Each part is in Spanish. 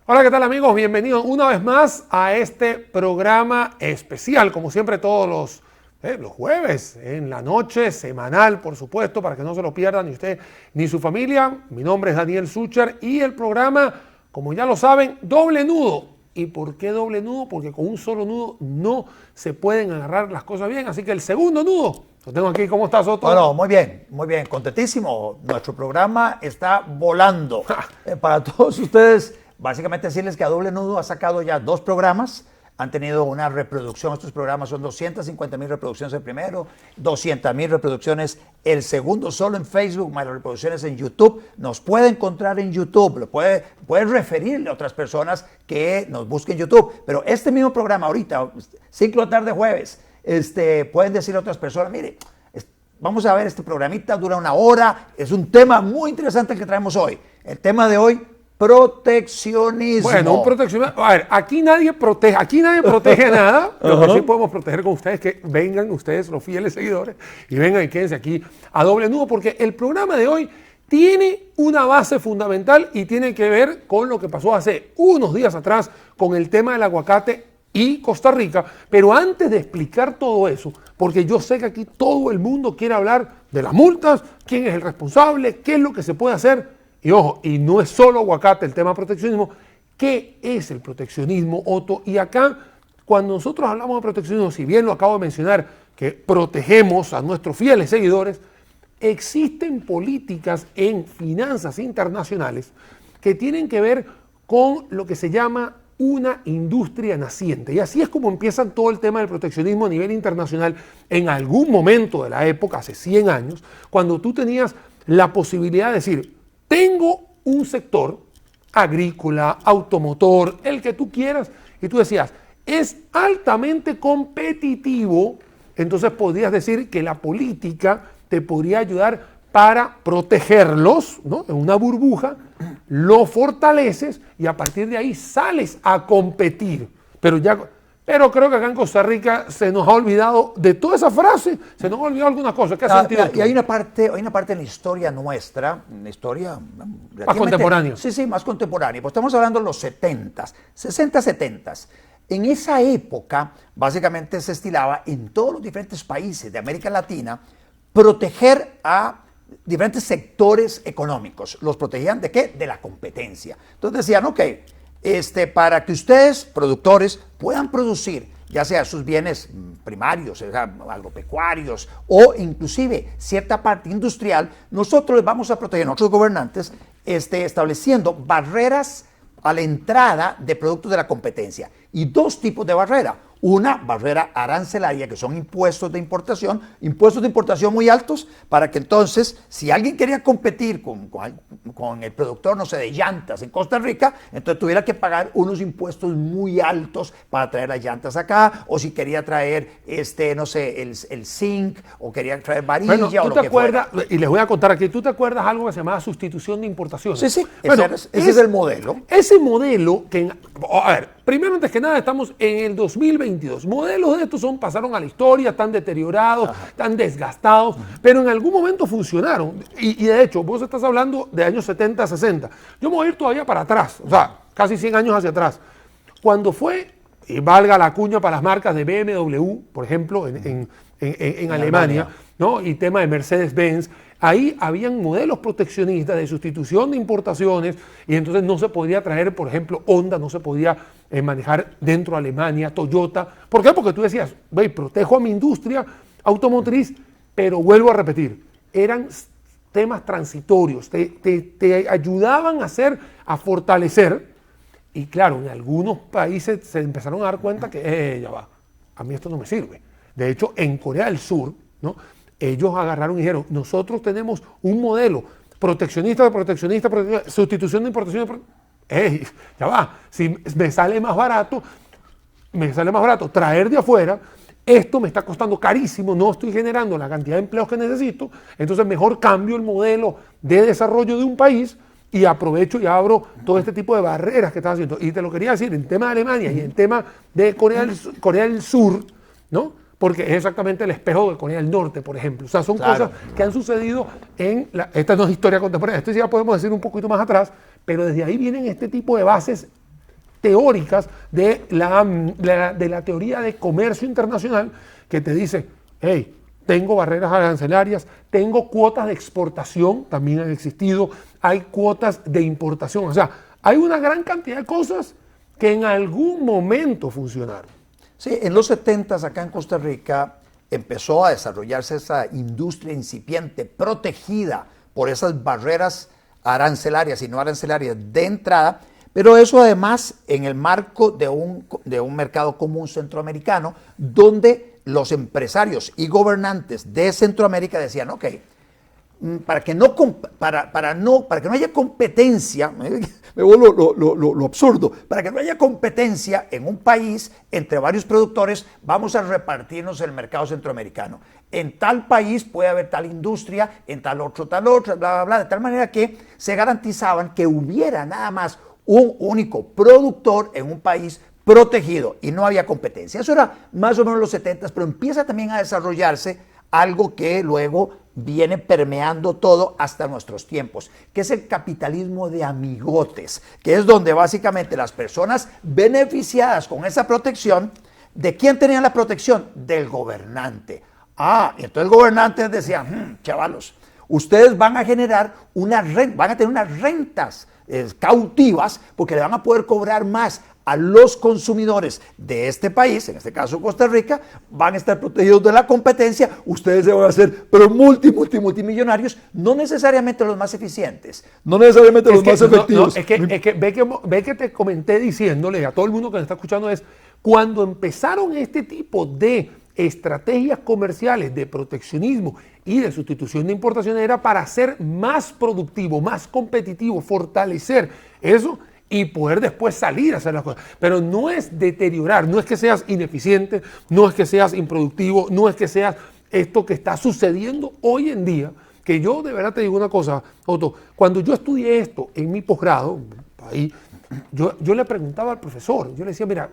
Hola, ¿qué tal amigos? Bienvenidos una vez más a este programa especial, como siempre todos los jueves, en la noche, semanal, por supuesto, para que no se lo pierdan ni usted ni su familia. Mi nombre es Daniel Sucher y el programa, como ya lo saben, doble nudo. ¿Y por qué doble nudo? Porque con un solo nudo no se pueden agarrar las cosas bien. Así que el segundo nudo lo tengo aquí. ¿Cómo estás, Otto? Bueno, muy bien, contentísimo. Nuestro programa está volando. Para todos ustedes, básicamente decirles que A Doble Nudo ha sacado ya 2 programas. Han tenido una reproducción, estos programas son 250,000 reproducciones el primero, 200,000 reproducciones el segundo, solo en Facebook, más las reproducciones en YouTube. Nos puede encontrar en YouTube, puede referirle a otras personas que nos busquen en YouTube. Pero este mismo programa ahorita, 5 de la tarde jueves, pueden decirle a otras personas, mire, vamos a ver este programita, dura 1 hora, es un tema muy interesante el que traemos hoy. El tema de hoy, proteccionismo. Bueno, un proteccionismo. A ver, aquí nadie protege nada. Lo que sí podemos proteger con ustedes es que vengan ustedes, los fieles seguidores, y vengan y quédense aquí a doble nudo, porque el programa de hoy tiene una base fundamental y tiene que ver con lo que pasó hace unos días atrás con el tema del aguacate y Costa Rica. Pero antes de explicar todo eso, porque yo sé que aquí todo el mundo quiere hablar de las multas, quién es el responsable, qué es lo que se puede hacer. Y ojo, y no es solo aguacate el tema proteccionismo. ¿Qué es el proteccionismo, Otto? Y acá, cuando nosotros hablamos de proteccionismo, si bien lo acabo de mencionar, que protegemos a nuestros fieles seguidores, existen políticas en finanzas internacionales que tienen que ver con lo que se llama una industria naciente. Y así es como empieza todo el tema del proteccionismo a nivel internacional en algún momento de la época, hace 100 años, cuando tú tenías la posibilidad de decir, tengo un sector agrícola, automotor, el que tú quieras, y tú decías, es altamente competitivo, entonces podrías decir que la política te podría ayudar para protegerlos, ¿no? En una burbuja, lo fortaleces y a partir de ahí sales a competir. Pero creo que acá en Costa Rica se nos ha olvidado de toda esa frase, se nos ha olvidado alguna cosa. ¿Qué ha sentido? Y hay una parte en la historia nuestra, una historia más contemporánea. Sí, más contemporánea. Pues estamos hablando de los 70s, 60, 70s. En esa época, básicamente se estilaba en todos los diferentes países de América Latina proteger a diferentes sectores económicos. ¿Los protegían de qué? De la competencia. Entonces decían, ok, para que ustedes, productores, puedan producir ya sea sus bienes primarios, o sea, agropecuarios o inclusive cierta parte industrial, nosotros les vamos a proteger, nosotros gobernantes, estableciendo barreras a la entrada de productos de la competencia. Y 2 tipos de barrera. Una barrera arancelaria, que son impuestos de importación muy altos, para que entonces, si alguien quería competir con el productor, no sé, de llantas en Costa Rica, entonces tuviera que pagar unos impuestos muy altos para traer las llantas acá, o si quería traer, no sé, el zinc, o quería traer varilla, bueno, o lo que fuera. Y les voy a contar aquí, ¿tú te acuerdas algo que se llamaba sustitución de importaciones? Sí, bueno, ese es el modelo. Ese modelo que, a ver, primero antes que nada estamos en el 2022. Modelos de estos pasaron a la historia, están deteriorados, están desgastados, pero en algún momento funcionaron. Y de hecho, vos estás hablando de años 70, 60. Yo me voy a ir todavía para atrás, o sea, casi 100 años hacia atrás. Cuando fue, y valga la cuña para las marcas de BMW, por ejemplo, en Alemania, ¿no? Y tema de Mercedes-Benz, ahí habían modelos proteccionistas de sustitución de importaciones y entonces no se podía traer, por ejemplo, Honda, no se podía manejar dentro de Alemania, Toyota. ¿Por qué? Porque tú decías, protejo a mi industria automotriz, pero vuelvo a repetir, eran temas transitorios, te ayudaban a fortalecer y claro, en algunos países se empezaron a dar cuenta que, ya va, a mí esto no me sirve. De hecho, en Corea del Sur, ¿no? Ellos agarraron y dijeron, nosotros tenemos un modelo proteccionista, sustitución de importación. Ya va, si me sale más barato traer de afuera, esto me está costando carísimo, no estoy generando la cantidad de empleos que necesito, entonces mejor cambio el modelo de desarrollo de un país y aprovecho y abro todo este tipo de barreras que estaba haciendo. Y te lo quería decir, en tema de Alemania y en tema de Corea del Sur, ¿no? Porque es exactamente el espejo de Corea del Norte, por ejemplo. O sea, son cosas que han sucedido esta no es historia contemporánea, esto ya podemos decir un poquito más atrás, pero desde ahí vienen este tipo de bases teóricas de la teoría de comercio internacional que te dice, hey, tengo barreras arancelarias, tengo cuotas de exportación, también han existido, hay cuotas de importación, o sea, hay una gran cantidad de cosas que en algún momento funcionaron. Sí, en los 70 acá en Costa Rica empezó a desarrollarse esa industria incipiente protegida por esas barreras arancelarias y no arancelarias de entrada, pero eso además en el marco de un mercado común centroamericano donde los empresarios y gobernantes de Centroamérica decían, ok, para que no haya competencia, me vuelvo lo absurdo, para que no haya competencia en un país entre varios productores, vamos a repartirnos el mercado centroamericano. En tal país puede haber tal industria, en tal otro, bla, bla, bla, de tal manera que se garantizaban que hubiera nada más un único productor en un país protegido y no había competencia. Eso era más o menos los 70, pero empieza también a desarrollarse algo que luego viene permeando todo hasta nuestros tiempos, que es el capitalismo de amigotes, que es donde básicamente las personas beneficiadas con esa protección, ¿de quién tenían la protección? Del gobernante. Y entonces el gobernante decía, chavalos, ustedes van a generar van a tener unas rentas cautivas porque le van a poder cobrar más a los consumidores de este país, en este caso Costa Rica, van a estar protegidos de la competencia, ustedes se van a hacer, pero multimillonarios, no necesariamente los más eficientes, no necesariamente los más efectivos. Ve que te comenté diciéndole a todo el mundo que nos está escuchando cuando empezaron este tipo de estrategias comerciales de proteccionismo y de sustitución de importaciones era para ser más productivo, más competitivo, fortalecer eso y poder después salir a hacer las cosas. Pero no es deteriorar, no es que seas ineficiente, no es que seas improductivo, no es que seas esto que está sucediendo hoy en día, que yo de verdad te digo una cosa, Otto, cuando yo estudié esto en mi posgrado, ahí, yo le preguntaba al profesor, yo le decía, mira,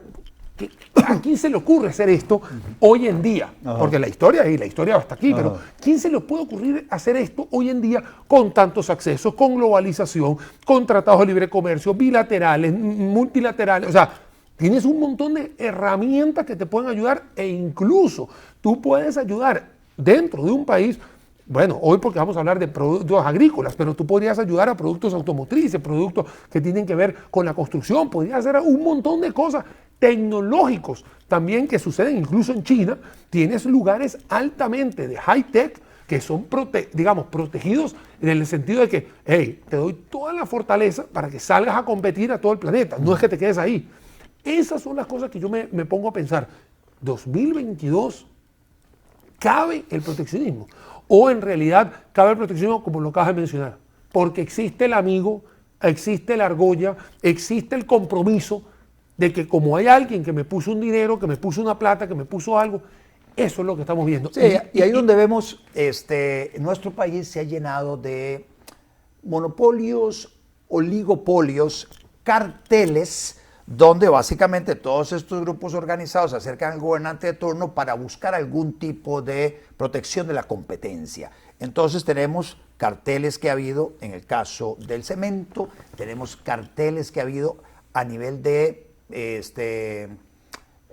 ¿a quién se le ocurre hacer esto hoy en día? Porque la historia va hasta aquí, pero ¿quién se le puede ocurrir hacer esto hoy en día con tantos accesos, con globalización, con tratados de libre comercio, bilaterales, multilaterales? O sea, tienes un montón de herramientas que te pueden ayudar e incluso tú puedes ayudar dentro de un país. Bueno, hoy porque vamos a hablar de productos agrícolas, pero tú podrías ayudar a productos automotrices, productos que tienen que ver con la construcción, podrías hacer un montón de cosas tecnológicos también que suceden incluso en China. Tienes lugares altamente de high-tech que son, protegidos en el sentido de que, hey, te doy toda la fortaleza para que salgas a competir a todo el planeta, no es que te quedes ahí. Esas son las cosas que yo me pongo a pensar. 2022, ¿cabe el proteccionismo? O en realidad cabe el proteccionismo como lo acabas de mencionar, porque existe el amigo, existe la argolla, existe el compromiso de que como hay alguien que me puso un dinero, que me puso una plata, que me puso algo, eso es lo que estamos viendo. Sí, y ahí donde vemos, nuestro país se ha llenado de monopolios, oligopolios, carteles, donde básicamente todos estos grupos organizados se acercan al gobernante de turno para buscar algún tipo de protección de la competencia. Entonces tenemos carteles que ha habido en el caso del cemento, tenemos carteles que ha habido a nivel de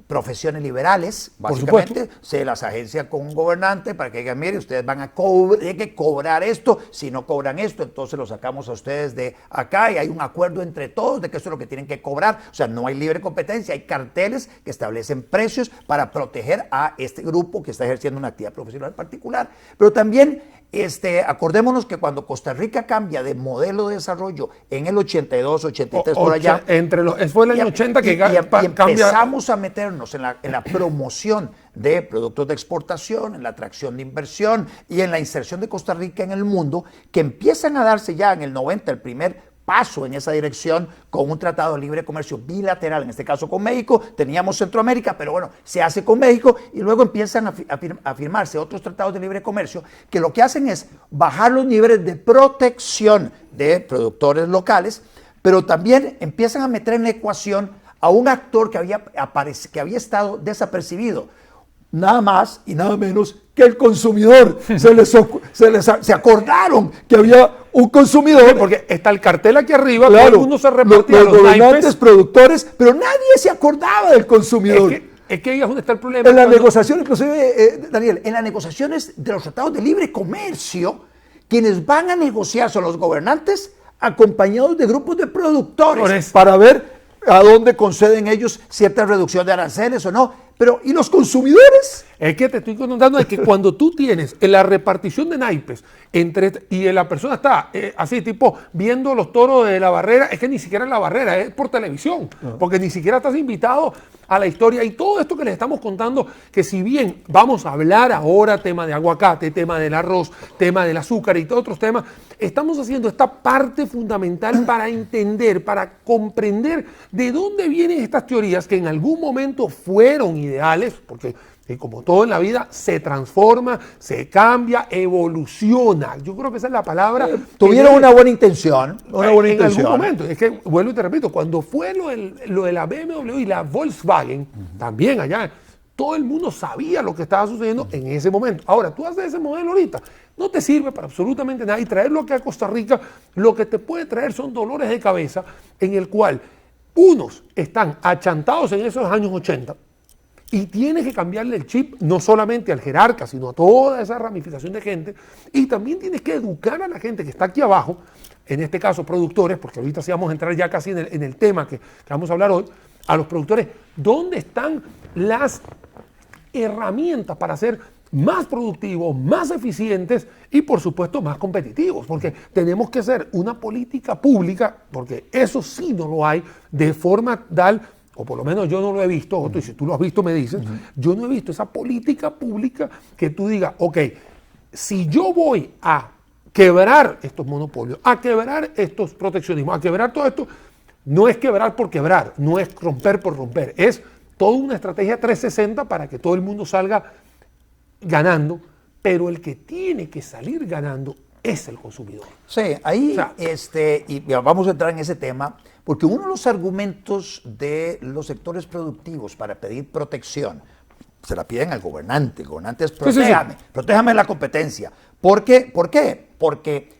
profesiones liberales, básicamente se las agencia con un gobernante para que digan, mire, ustedes van a cobrar esto, si no cobran esto, entonces lo sacamos a ustedes de acá y hay un acuerdo entre todos de que eso es lo que tienen que cobrar, o sea, no hay libre competencia, hay carteles que establecen precios para proteger a este grupo que está ejerciendo una actividad profesional particular, pero también acordémonos que cuando Costa Rica cambia de modelo de desarrollo en el 82, 83 por allá, fue el año 80 que empezamos a meternos en la promoción de productos de exportación, en la atracción de inversión y en la inserción de Costa Rica en el mundo, que empiezan a darse ya en el 90 el primer paso en esa dirección con un tratado de libre comercio bilateral, en este caso con México, teníamos Centroamérica, pero bueno, se hace con México y luego empiezan a firmarse otros tratados de libre comercio que lo que hacen es bajar los niveles de protección de productores locales, pero también empiezan a meter en la ecuación a un actor que había estado desapercibido, nada más y nada menos que el consumidor. Se acordaron que había un consumidor. Porque está el cartel aquí arriba, Claro, todo el mundo se repartía los gobernantes, productores, pero nadie se acordaba del consumidor. Es que ahí es donde está el problema. En las negociaciones, inclusive, Daniel, en las negociaciones de los tratados de libre comercio, quienes van a negociar son los gobernantes acompañados de grupos de productores para ver a dónde conceden ellos cierta reducción de aranceles o no. Pero, ¿y los consumidores? Es que te estoy contando de que cuando tú tienes la repartición de naipes y la persona está así, tipo, viendo los toros de la barrera, es que ni siquiera es la barrera, es por televisión, porque ni siquiera estás invitado a la historia. Y todo esto que les estamos contando, que si bien vamos a hablar ahora tema de aguacate, tema del arroz, tema del azúcar y todos otros temas, estamos haciendo esta parte fundamental para entender, para comprender de dónde vienen estas teorías que en algún momento fueron ideales, porque como todo en la vida se transforma, se cambia, evoluciona. Yo creo que esa es la palabra. Tuvieron una buena intención. En algún momento. Es que, vuelvo y te repito, cuando fue lo de la BMW y la Volkswagen, también allá, todo el mundo sabía lo que estaba sucediendo en ese momento. Ahora, tú haces ese modelo ahorita, no te sirve para absolutamente nada. Y traerlo aquí a Costa Rica, lo que te puede traer son dolores de cabeza en el cual unos están achantados en esos años 80, y tienes que cambiarle el chip no solamente al jerarca, sino a toda esa ramificación de gente. Y también tienes que educar a la gente que está aquí abajo, en este caso productores, porque ahorita sí vamos a entrar ya casi en el tema que vamos a hablar hoy, a los productores, ¿dónde están las herramientas para ser más productivos, más eficientes y por supuesto más competitivos? Porque tenemos que hacer una política pública, porque eso sí no lo hay, de forma tal, o por lo menos yo no lo he visto, Otto, y si tú lo has visto me dices, yo no he visto esa política pública que tú digas, ok, si yo voy a quebrar estos monopolios, a quebrar estos proteccionismos, a quebrar todo esto, no es quebrar por quebrar, no es romper por romper, es toda una estrategia 360 para que todo el mundo salga ganando, pero el que tiene que salir ganando es el consumidor. Sí, ahí, y vamos a entrar en ese tema, porque uno de los argumentos de los sectores productivos para pedir protección, se la piden al gobernante. El gobernante es protéjame de la competencia. ¿Por qué? Porque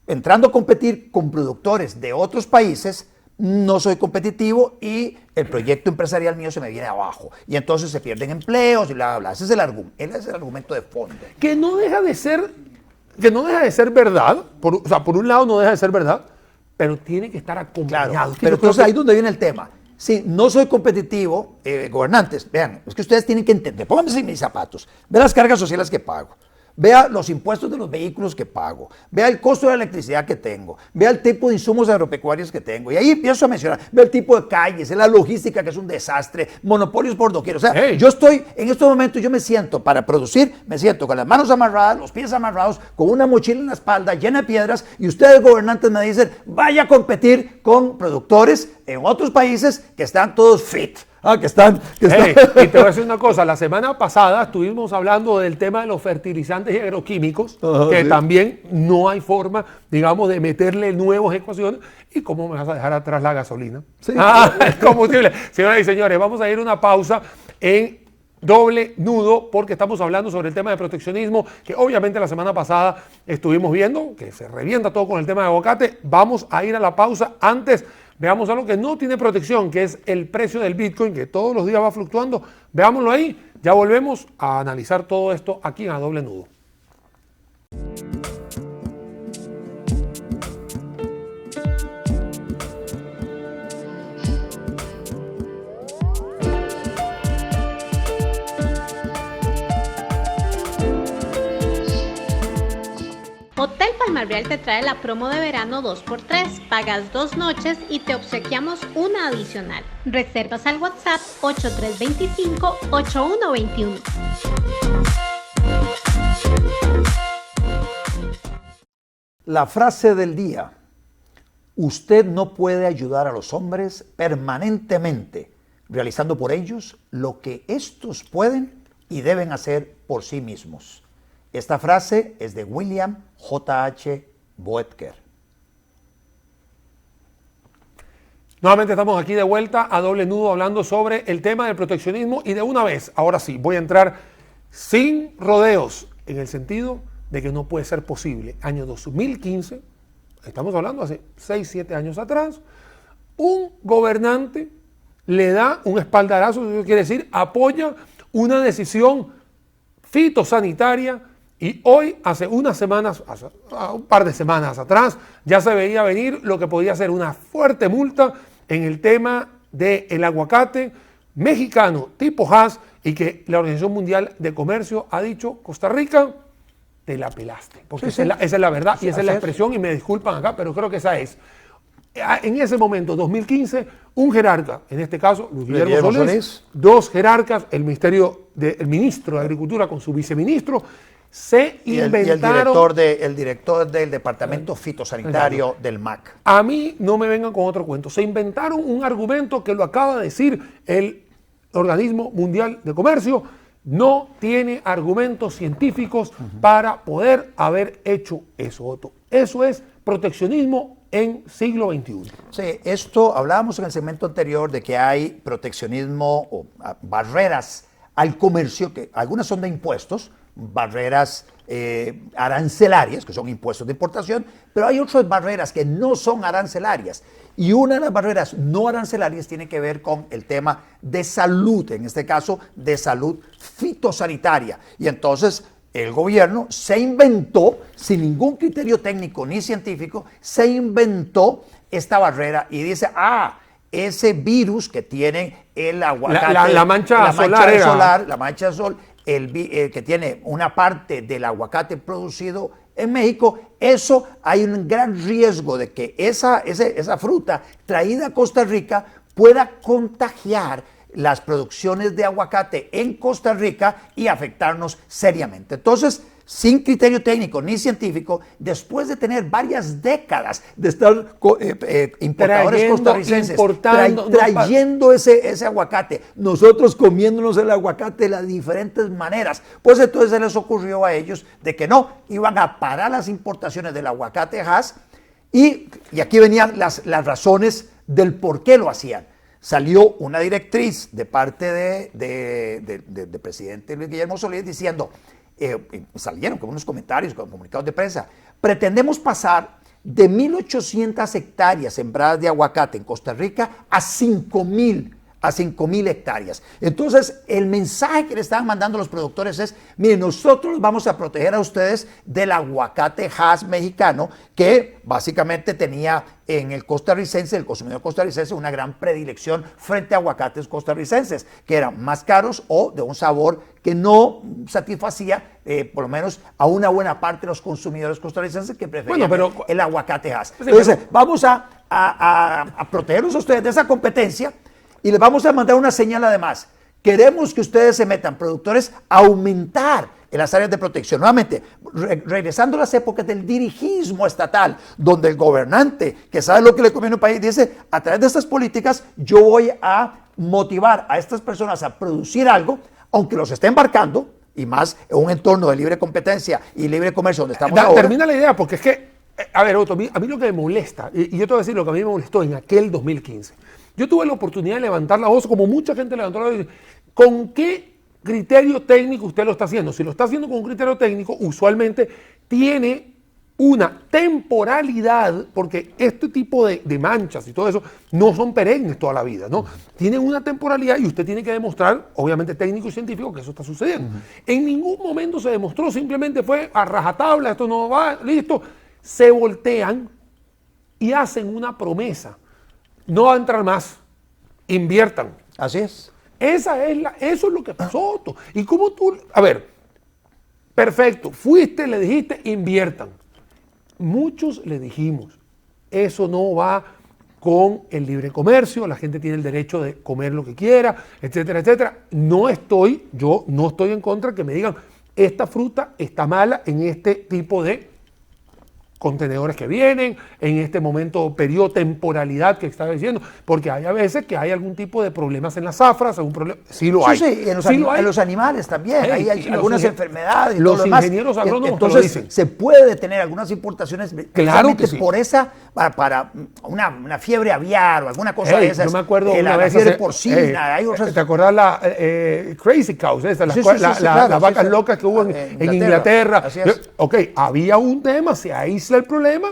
entrando a competir con productores de otros países, no soy competitivo y el proyecto empresarial mío se me viene abajo. Y entonces se pierden empleos y bla, bla, bla. Ese es el argumento de fondo. Que no deja de ser verdad, por un lado no deja de ser verdad, pero tiene que estar acompañado. Claro, pero entonces ahí es donde viene el tema. Si no soy competitivo, gobernantes, vean, es que ustedes tienen que entender, pónganse en mis zapatos, vean las cargas sociales que pago, vea los impuestos de los vehículos que pago, vea el costo de la electricidad que tengo, vea el tipo de insumos agropecuarios que tengo, y ahí empiezo a mencionar, vea el tipo de calles, la logística que es un desastre, monopolios por doquier. O sea, yo estoy, en estos momentos yo me siento, para producir, me siento con las manos amarradas, los pies amarrados, con una mochila en la espalda llena de piedras, y ustedes gobernantes me dicen, vaya a competir con productores en otros países que están todos fit. Y te voy a decir una cosa, la semana pasada estuvimos hablando del tema de los fertilizantes y agroquímicos, que también no hay forma, digamos, de meterle nuevas ecuaciones. ¿Y cómo me vas a dejar atrás la gasolina? El combustible. Señoras y señores, vamos a ir a una pausa en Doble Nudo, porque estamos hablando sobre el tema de proteccionismo, que obviamente la semana pasada estuvimos viendo, que se revienta todo con el tema de aguacate. Vamos a ir a la pausa. Antes, veamos algo que no tiene protección, que es el precio del Bitcoin, que todos los días va fluctuando. Veámoslo ahí. Ya volvemos a analizar todo esto aquí en A Doble Nudo. Hotel Palmar Real te trae la promo de verano 2x3. Pagas 2 noches y te obsequiamos una adicional. Reservas al WhatsApp 8325-8121. La frase del día: usted no puede ayudar a los hombres permanentemente, realizando por ellos lo que estos pueden y deben hacer por sí mismos. Esta frase es de William J.H. Boetker. Nuevamente estamos aquí de vuelta a Doble Nudo hablando sobre el tema del proteccionismo, y de una vez, ahora sí, voy a entrar sin rodeos en el sentido de que no puede ser posible. Año 2015, estamos hablando hace 6, 7 años atrás, un gobernante le da un espaldarazo, eso quiere decir, apoya una decisión fitosanitaria y hoy, hace unas semanas, hace un par de semanas atrás, ya se veía venir lo que podía ser una fuerte multa en el tema del aguacate mexicano tipo Hass y que la Organización Mundial de Comercio ha dicho, Costa Rica, te la pelaste. Porque esa es la verdad y esa es la expresión y me disculpan acá, pero creo que esa es. En ese momento, 2015, un jerarca, en este caso Luis Guillermo Solís, dos jerarcas, el ministro de Agricultura con su viceministro, se inventaron... Y el director del Departamento Fitosanitario del MAC. A mí no me vengan con otro cuento. Se inventaron un argumento que lo acaba de decir el Organismo Mundial de Comercio, no tiene argumentos científicos para poder haber hecho eso, Otto. Eso es proteccionismo en siglo XXI. Sí, esto hablábamos en el segmento anterior de que hay proteccionismo o barreras al comercio, que algunas son de impuestos, barreras arancelarias, que son impuestos de importación, pero hay otras barreras que no son arancelarias. Y una de las barreras no arancelarias tiene que ver con el tema de salud, en este caso de salud fitosanitaria. Y entonces el gobierno se inventó, sin ningún criterio técnico ni científico, se inventó esta barrera y dice, ese virus que tiene el aguacate, la mancha solar, la mancha de sol, que tiene una parte del aguacate producido en México, eso hay un gran riesgo de que esa fruta traída a Costa Rica pueda contagiar las producciones de aguacate en Costa Rica y afectarnos seriamente. Entonces, sin criterio técnico ni científico, después de tener varias décadas de estar importadores costarricenses trayendo ese aguacate, nosotros comiéndonos el aguacate de las diferentes maneras, pues entonces se les ocurrió a ellos de que no, iban a parar las importaciones del aguacate Hass y aquí venían las razones del por qué lo hacían. Salió una directriz de parte del presidente Luis Guillermo Solís diciendo, salieron con unos comentarios, con comunicados de prensa, pretendemos pasar de 1.800 hectáreas sembradas de aguacate en Costa Rica a 5.000 hectáreas. Entonces, el mensaje que le estaban mandando los productores es, miren, nosotros vamos a proteger a ustedes del aguacate Hass mexicano, que básicamente tenía en el consumidor costarricense, una gran predilección frente a aguacates costarricenses, que eran más caros o de un sabor que no satisfacía, por lo menos a una buena parte de los consumidores costarricenses que preferían el aguacate Hass. Entonces, vamos a protegerlos a ustedes de esa competencia. Y les vamos a mandar una señal además. Queremos que ustedes se metan, productores, a aumentar en las áreas de protección. Nuevamente, regresando a las épocas del dirigismo estatal, donde el gobernante, que sabe lo que le conviene a un país, dice, a través de estas políticas, yo voy a motivar a estas personas a producir algo, aunque los esté embarcando, y más en un entorno de libre competencia y libre comercio donde estamos ahora. Termina la idea, porque es que, a ver, Otto, a mí lo que me molesta, y yo te voy a decir lo que a mí me molestó en aquel 2015, yo tuve la oportunidad de levantar la voz, como mucha gente levantó la voz. ¿Con qué criterio técnico usted lo está haciendo? Si lo está haciendo con un criterio técnico, usualmente tiene una temporalidad, porque este tipo de manchas y todo eso no son perennes toda la vida, ¿no? Tienen una temporalidad y usted tiene que demostrar, obviamente técnico y científico, que eso está sucediendo. En ningún momento se demostró, simplemente fue a rajatabla, esto no va, listo. Se voltean y hacen una promesa. No va a entrar más, inviertan. Así es. Eso es lo que pasó, Otto. Y como tú, a ver, perfecto, fuiste, le dijiste, inviertan. Muchos le dijimos, eso no va con el libre comercio, la gente tiene el derecho de comer lo que quiera, etcétera, etcétera. Yo no estoy en contra que me digan, esta fruta está mala en este tipo de contenedores que vienen, en este momento periodo temporalidad que estaba diciendo, porque hay a veces que hay algún tipo de problemas en las zafras, algún problema, sí lo hay. Sí, en los animales también, hay algunas enfermedades. Los ingenieros agrónomos entonces, lo dicen. Se puede detener algunas importaciones, claro que sí, por esa, para una fiebre aviar o alguna cosa de esas. Yo me acuerdo la fiebre porcina, hay otras. ¿Te acordás la Crazy Cows, las vacas locas que hubo en Inglaterra? Así es. Ok, había un tema, se aísla el problema,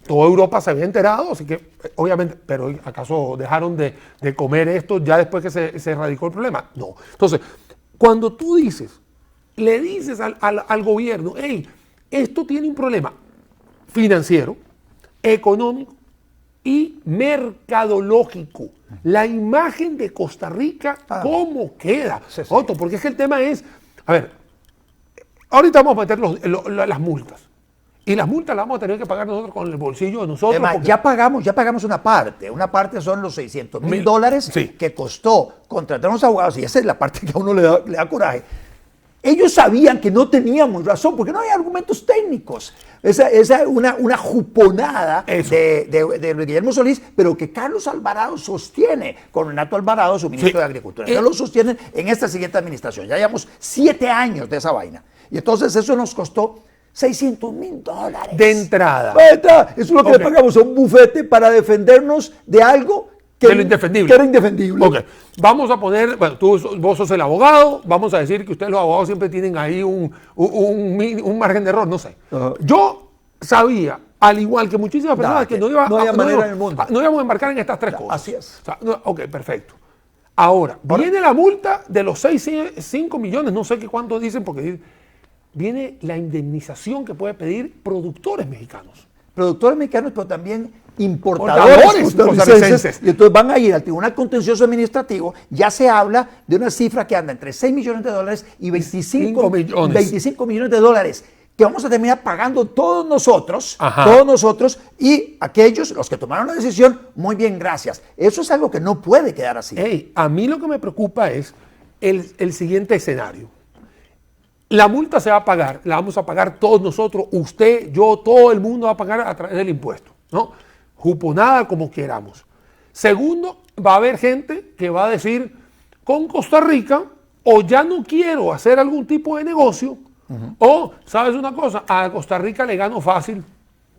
Toda Europa se había enterado, así que obviamente, pero ¿acaso dejaron de comer esto ya después que se erradicó el problema? No. Entonces, cuando tú le dices al gobierno, hey, esto tiene un problema financiero, económico y mercadológico. La imagen de Costa Rica, ¿cómo queda? Sí, sí. Otto, porque es que el tema es, a ver, ahorita vamos a meter las multas. Y las multas las vamos a tener que pagar nosotros con el bolsillo de nosotros. Además, porque ya pagamos una parte. Una parte son los $600,000 sí. que costó contratar a unos abogados, y esa es la parte que a uno le da coraje. Ellos sabían que no teníamos razón, porque no hay argumentos técnicos. Esa una juponada de Luis Guillermo Solís, pero que Carlos Alvarado sostiene, con Renato Alvarado, su ministro de Agricultura. Ellos lo sostienen en esta siguiente administración. Ya llevamos 7 años de esa vaina. Y entonces eso nos costó $600,000. de entrada. Eso es lo que le pagamos a un bufete para defendernos de algo de lo indefendible. que era indefendible. Ok, vamos a poner, bueno, vos sos el abogado, vamos a decir que ustedes los abogados siempre tienen ahí un margen de error, no sé. Yo sabía, al igual que muchísimas personas, que no había manera en el mundo. No íbamos a embarcar en estas 3 cosas. Así es. O sea, ok, perfecto. Ahora, viene la multa de los 5 millones, no sé qué cuánto dicen, porque viene la indemnización que puede pedir productores mexicanos. Productores mexicanos, pero también importadores costarricenses. Y entonces van a ir al Tribunal Contencioso Administrativo. Ya se habla de una cifra que anda entre $6 millones y 25 millones de dólares, que vamos a terminar pagando todos nosotros, y aquellos, los que tomaron la decisión, muy bien, gracias. Eso es algo que no puede quedar así. Hey, a mí lo que me preocupa es el siguiente escenario. La multa se va a pagar, la vamos a pagar todos nosotros, usted, yo, todo el mundo va a pagar a través del impuesto, ¿no? Juponada como queramos. Segundo, va a haber gente que va a decir, con Costa Rica, o ya no quiero hacer algún tipo de negocio, o, ¿sabes una cosa? A Costa Rica le gano fácil,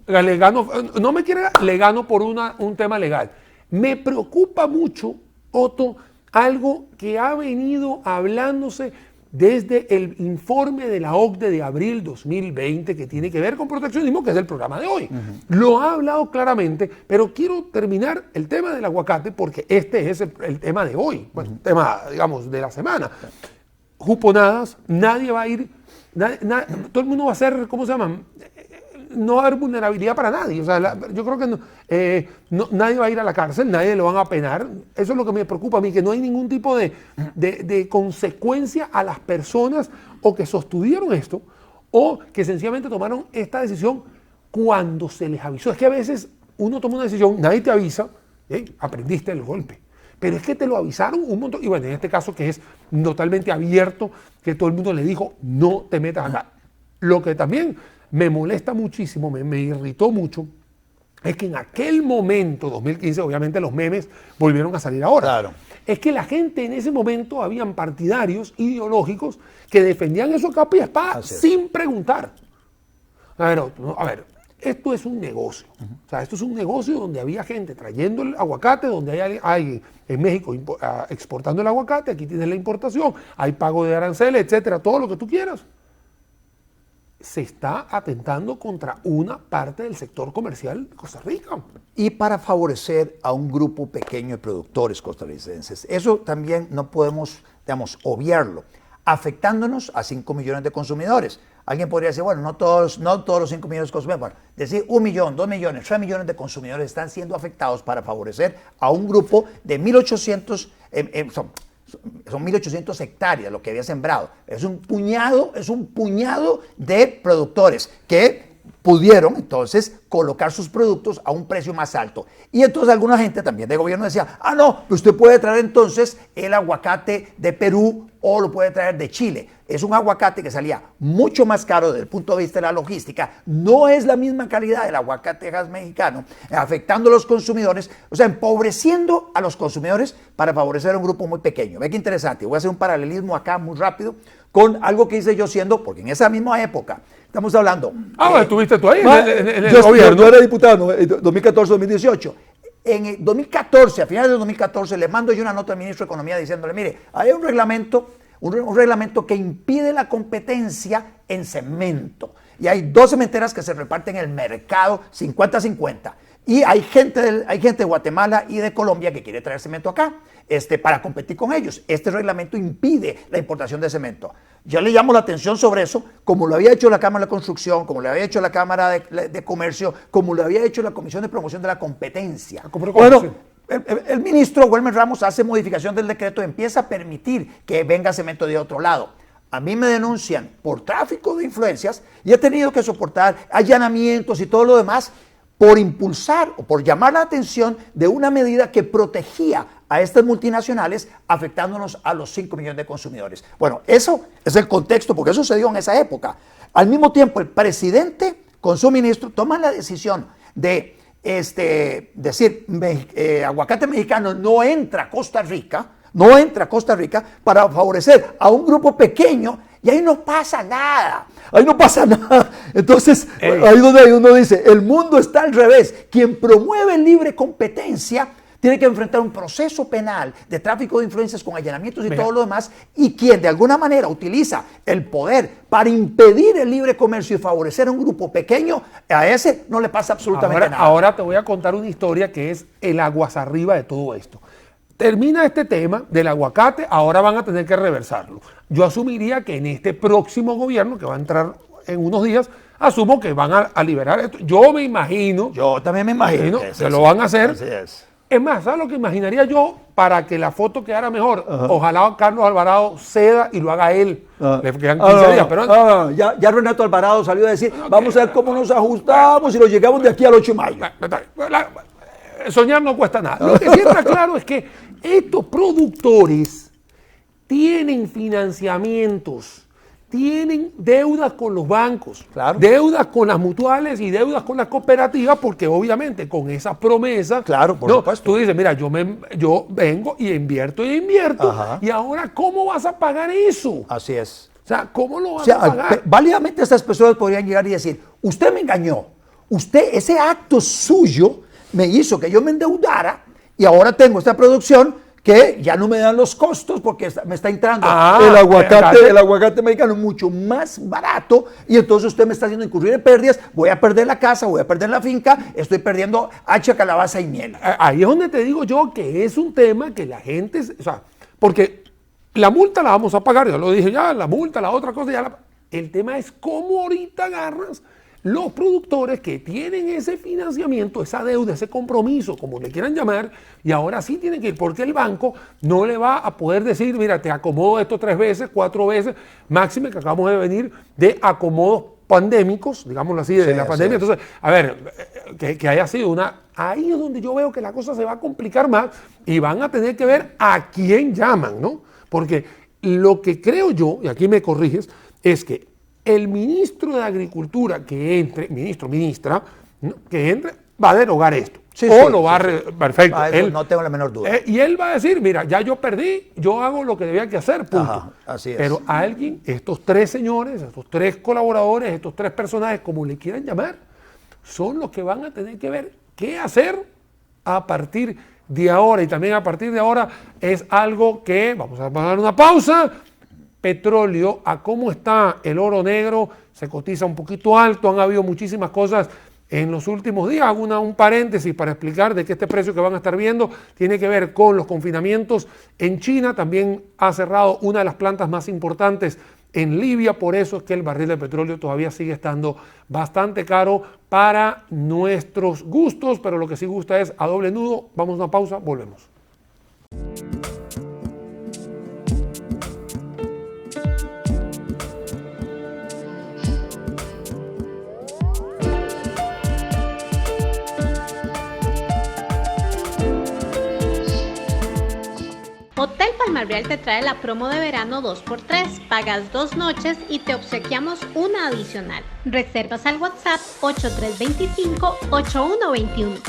no me quiere, le gano por un tema legal. Me preocupa mucho, Otto, algo que ha venido hablándose desde el informe de la OCDE de abril 2020, que tiene que ver con proteccionismo, que es el programa de hoy. Lo ha hablado claramente, pero quiero terminar el tema del aguacate porque este es el tema de hoy, bueno, tema, digamos, de la semana. Juponadas, nadie va a ir, todo el mundo va a ser, ¿cómo se llama? No va a haber vulnerabilidad para nadie. O sea, yo creo que nadie va a ir a la cárcel, nadie lo van a penar. Eso es lo que me preocupa a mí, que no hay ningún tipo de consecuencia a las personas o que sostuvieron esto o que sencillamente tomaron esta decisión cuando se les avisó. Es que a veces uno toma una decisión, nadie te avisa, aprendiste el golpe. Pero es que te lo avisaron un montón. Y bueno, en este caso que es totalmente abierto, que todo el mundo le dijo, no te metas acá. Lo que también me molesta muchísimo, me irritó mucho, es que en aquel momento, 2015, obviamente los memes volvieron a salir ahora. Claro. Es que la gente en ese momento, habían partidarios ideológicos que defendían eso a capa y espada sin preguntar. A ver, esto es un negocio. O sea, esto es un negocio donde había gente trayendo el aguacate, donde hay en México exportando el aguacate, aquí tienes la importación, hay pago de aranceles, etcétera, todo lo que tú quieras. Se está atentando contra una parte del sector comercial de Costa Rica. Y para favorecer a un grupo pequeño de productores costarricenses. Eso también no podemos, digamos, obviarlo, afectándonos a 5 millones de consumidores. Alguien podría decir, bueno, no todos los 5 millones de consumidores, bueno, decir 1 millón, 2 millones, 3 millones de consumidores están siendo afectados para favorecer a un grupo de 1.800, son 1.800 hectáreas lo que había sembrado. Es un puñado de productores que pudieron entonces colocar sus productos a un precio más alto. Y entonces alguna gente también de gobierno decía, no, usted puede traer entonces el aguacate de Perú o lo puede traer de Chile. Es un aguacate que salía mucho más caro desde el punto de vista de la logística. No es la misma calidad del aguacate mexicano, afectando a los consumidores, o sea, empobreciendo a los consumidores para favorecer a un grupo muy pequeño. Ve qué interesante. Voy a hacer un paralelismo acá muy rápido con algo que hice yo porque en esa misma época, estamos hablando... bueno, estuviste tú ahí en el yo gobierno. Yo era diputado en 2014-2018. En el 2014, a finales de 2014, le mando yo una nota al ministro de Economía diciéndole, mire, hay un reglamento que impide la competencia en cemento. y hay 2 cementeras que se reparten el mercado 50-50. Y hay gente de Guatemala y de Colombia que quiere traer cemento acá para competir con ellos. Este reglamento impide la importación de cemento. Yo le llamo la atención sobre eso, como lo había hecho la Cámara de Construcción, como lo había hecho la Cámara de Comercio, como lo había hecho la Comisión de Promoción de la Competencia. Bueno, el ministro Wilmer Ramos hace modificación del decreto y empieza a permitir que venga cemento de otro lado. A mí me denuncian por tráfico de influencias y he tenido que soportar allanamientos y todo lo demás por impulsar o por llamar la atención de una medida que protegía a estas multinacionales, afectándonos a los 5 millones de consumidores. Bueno, eso es el contexto, porque eso se dio en esa época. Al mismo tiempo, el presidente con su ministro toma la decisión de decir, aguacate mexicano no entra a Costa Rica, para favorecer a un grupo pequeño, y ahí no pasa nada. Entonces, ahí donde uno dice, el mundo está al revés. Quien promueve libre competencia tiene que enfrentar un proceso penal de tráfico de influencias con allanamientos y todo lo demás, y quien de alguna manera utiliza el poder para impedir el libre comercio y favorecer a un grupo pequeño, a ese no le pasa absolutamente nada. Ahora te voy a contar una historia que es el aguas arriba de todo esto. Termina este tema del aguacate, ahora van a tener que reversarlo. Yo asumiría que en este próximo gobierno, que va a entrar en unos días, asumo que van a liberar esto. Yo me imagino. Yo también me imagino. Que lo van a hacer. Así es. Es más, ¿sabes lo que imaginaría yo para que la foto quedara mejor? Ojalá Carlos Alvarado ceda y lo haga él. Le quedan 15 días. Pero ya Renato Alvarado salió a decir, vamos a ver cómo nos ajustamos y lo llegamos de aquí al 8 de mayo. Soñar no cuesta nada. Lo que sí está claro es que estos productores tienen financiamientos, tienen deudas con los bancos, claro, deudas con las mutuales y deudas con las cooperativas, porque obviamente con esas promesas, claro, por supuesto, tú dices, mira, yo vengo y invierto, Ajá. y ahora ¿cómo vas a pagar eso? Así es. O sea, ¿cómo lo vas a pagar? Válidamente estas personas podrían llegar y decir, usted me engañó, ese acto suyo me hizo que yo me endeudara y ahora tengo esta producción que ya no me dan los costos porque me está entrando el aguacate mexicano mucho más barato, y entonces usted me está haciendo incurrir en pérdidas, voy a perder la casa, voy a perder la finca, estoy perdiendo hacha, calabaza y miel. Ahí es donde te digo yo que es un tema que la gente, o sea, porque la multa la vamos a pagar, ya lo dije, ya la multa, la otra cosa, el tema es cómo ahorita agarras los productores que tienen ese financiamiento, esa deuda, ese compromiso, como le quieran llamar, y ahora sí tienen que ir, porque el banco no le va a poder decir, mira, te acomodo esto 3 veces, 4 veces, máxime que acabamos de venir de acomodos pandémicos, digámoslo así, de la pandemia. Entonces, a ver, que haya sido ahí es donde yo veo que la cosa se va a complicar más y van a tener que ver a quién llaman, ¿no? Porque lo que creo yo, y aquí me corriges, es que el ministro de Agricultura que entre, ministra, ¿no?, que entre, va a derogar esto. Lo va a... Perfecto. No tengo la menor duda. Y él va a decir, mira, ya yo perdí, yo hago lo que debía que hacer, punto. Ajá, así es. Pero alguien, estos 3 señores, estos 3 colaboradores, estos 3 personajes, como le quieran llamar, son los que van a tener que ver qué hacer a partir de ahora. Y también a partir de ahora es algo que, vamos a dar una pausa. Petróleo, a cómo está el oro negro, se cotiza un poquito alto, han habido muchísimas cosas en los últimos días. Hago un paréntesis para explicar de que este precio que van a estar viendo tiene que ver con los confinamientos en China. También ha cerrado una de las plantas más importantes en Libia, por eso es que el barril de petróleo todavía sigue estando bastante caro para nuestros gustos, pero lo que sí gusta es a doble nudo. Vamos a una pausa, volvemos. Hotel Palmar Real te trae la promo de verano 2x3. Pagas 2 noches y te obsequiamos una adicional. Reservas al WhatsApp 8325-8121.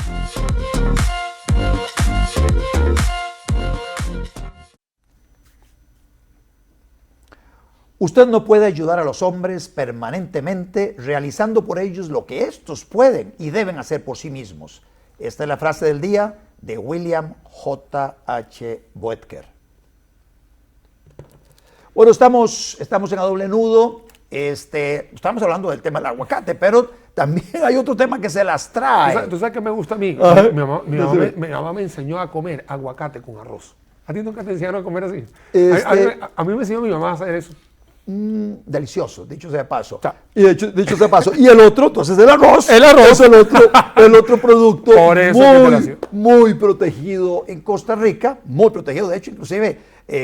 Usted no puede ayudar a los hombres permanentemente realizando por ellos lo que estos pueden y deben hacer por sí mismos. Esta es la frase del día de William J.H. Boetker. Bueno, estamos en A Doble Nudo. Estamos hablando del tema del aguacate, pero también hay otro tema que se las trae. ¿Tú sabes qué me gusta a mí? Mi mamá me enseñó a comer aguacate con arroz. ¿A ti nunca te enseñaron a comer así? A mí me enseñó mi mamá a hacer eso. Delicioso, dicho sea de paso. Y dicho sea de paso. Y el otro, entonces el arroz. El arroz. Es el otro producto Por eso muy protegido en Costa Rica. Muy protegido. De hecho, inclusive,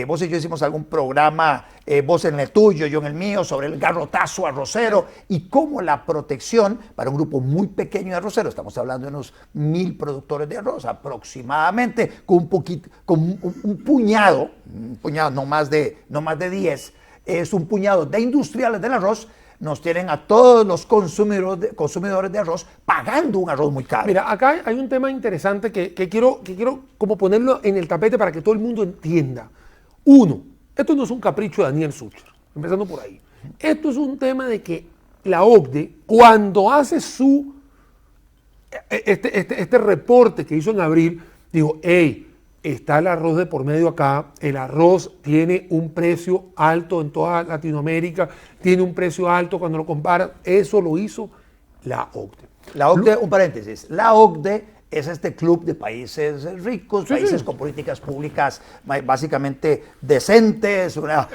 vos y yo hicimos algún programa, vos en el tuyo, yo en el mío, sobre el garrotazo arrocero y cómo la protección para un grupo muy pequeño de arroceros, estamos hablando de unos 1000 productores de arroz aproximadamente, con un puñado, no más de 10, es un puñado de industriales del arroz, nos tienen a todos los consumidores de arroz pagando un arroz muy caro. Mira, acá hay un tema interesante que quiero como ponerlo en el tapete para que todo el mundo entienda. Uno, esto no es un capricho de Daniel Sucher, empezando por ahí. Esto es un tema de que la OCDE, cuando hace este reporte que hizo en abril, dijo, hey, está el arroz de por medio acá, el arroz tiene un precio alto en toda Latinoamérica, tiene un precio alto cuando lo comparan, eso lo hizo la OCDE. La OCDE, un paréntesis, la OCDE es este club de países ricos, países con políticas públicas básicamente decentes, buenas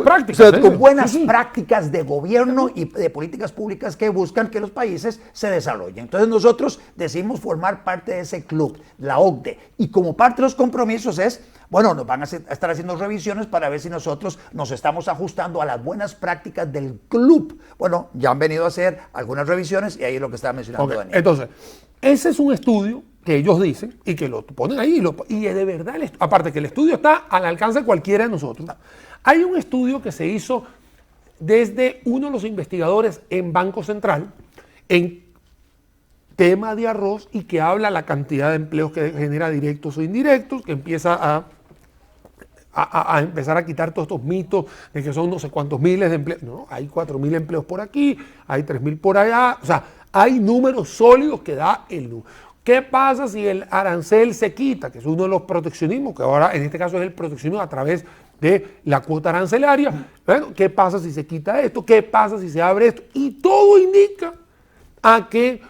prácticas, con buenas prácticas de gobierno y de políticas públicas que buscan que los países se desarrollen. Entonces nosotros decidimos formar parte de ese club, la OCDE, y como parte de los compromisos nos van a estar haciendo revisiones para ver si nosotros nos estamos ajustando a las buenas prácticas del club. Bueno, ya han venido a hacer algunas revisiones y ahí es lo que estaba mencionando Daniel. Entonces, ese es un estudio que ellos dicen y que lo ponen ahí y de verdad, aparte que el estudio está al alcance de cualquiera de nosotros, hay un estudio que se hizo desde uno de los investigadores en Banco Central en tema de arroz y que habla la cantidad de empleos que genera directos o indirectos, que empieza a empezar a quitar todos estos mitos de que son no sé cuántos miles de empleos. No, hay 4.000 empleos por aquí, hay 3.000 por allá, o sea, hay números sólidos que da el número. ¿Qué pasa si el arancel se quita? Que es uno de los proteccionismos, que ahora en este caso es el proteccionismo a través de la cuota arancelaria. Bueno, ¿qué pasa si se quita esto? ¿Qué pasa si se abre esto? Y todo indica a que,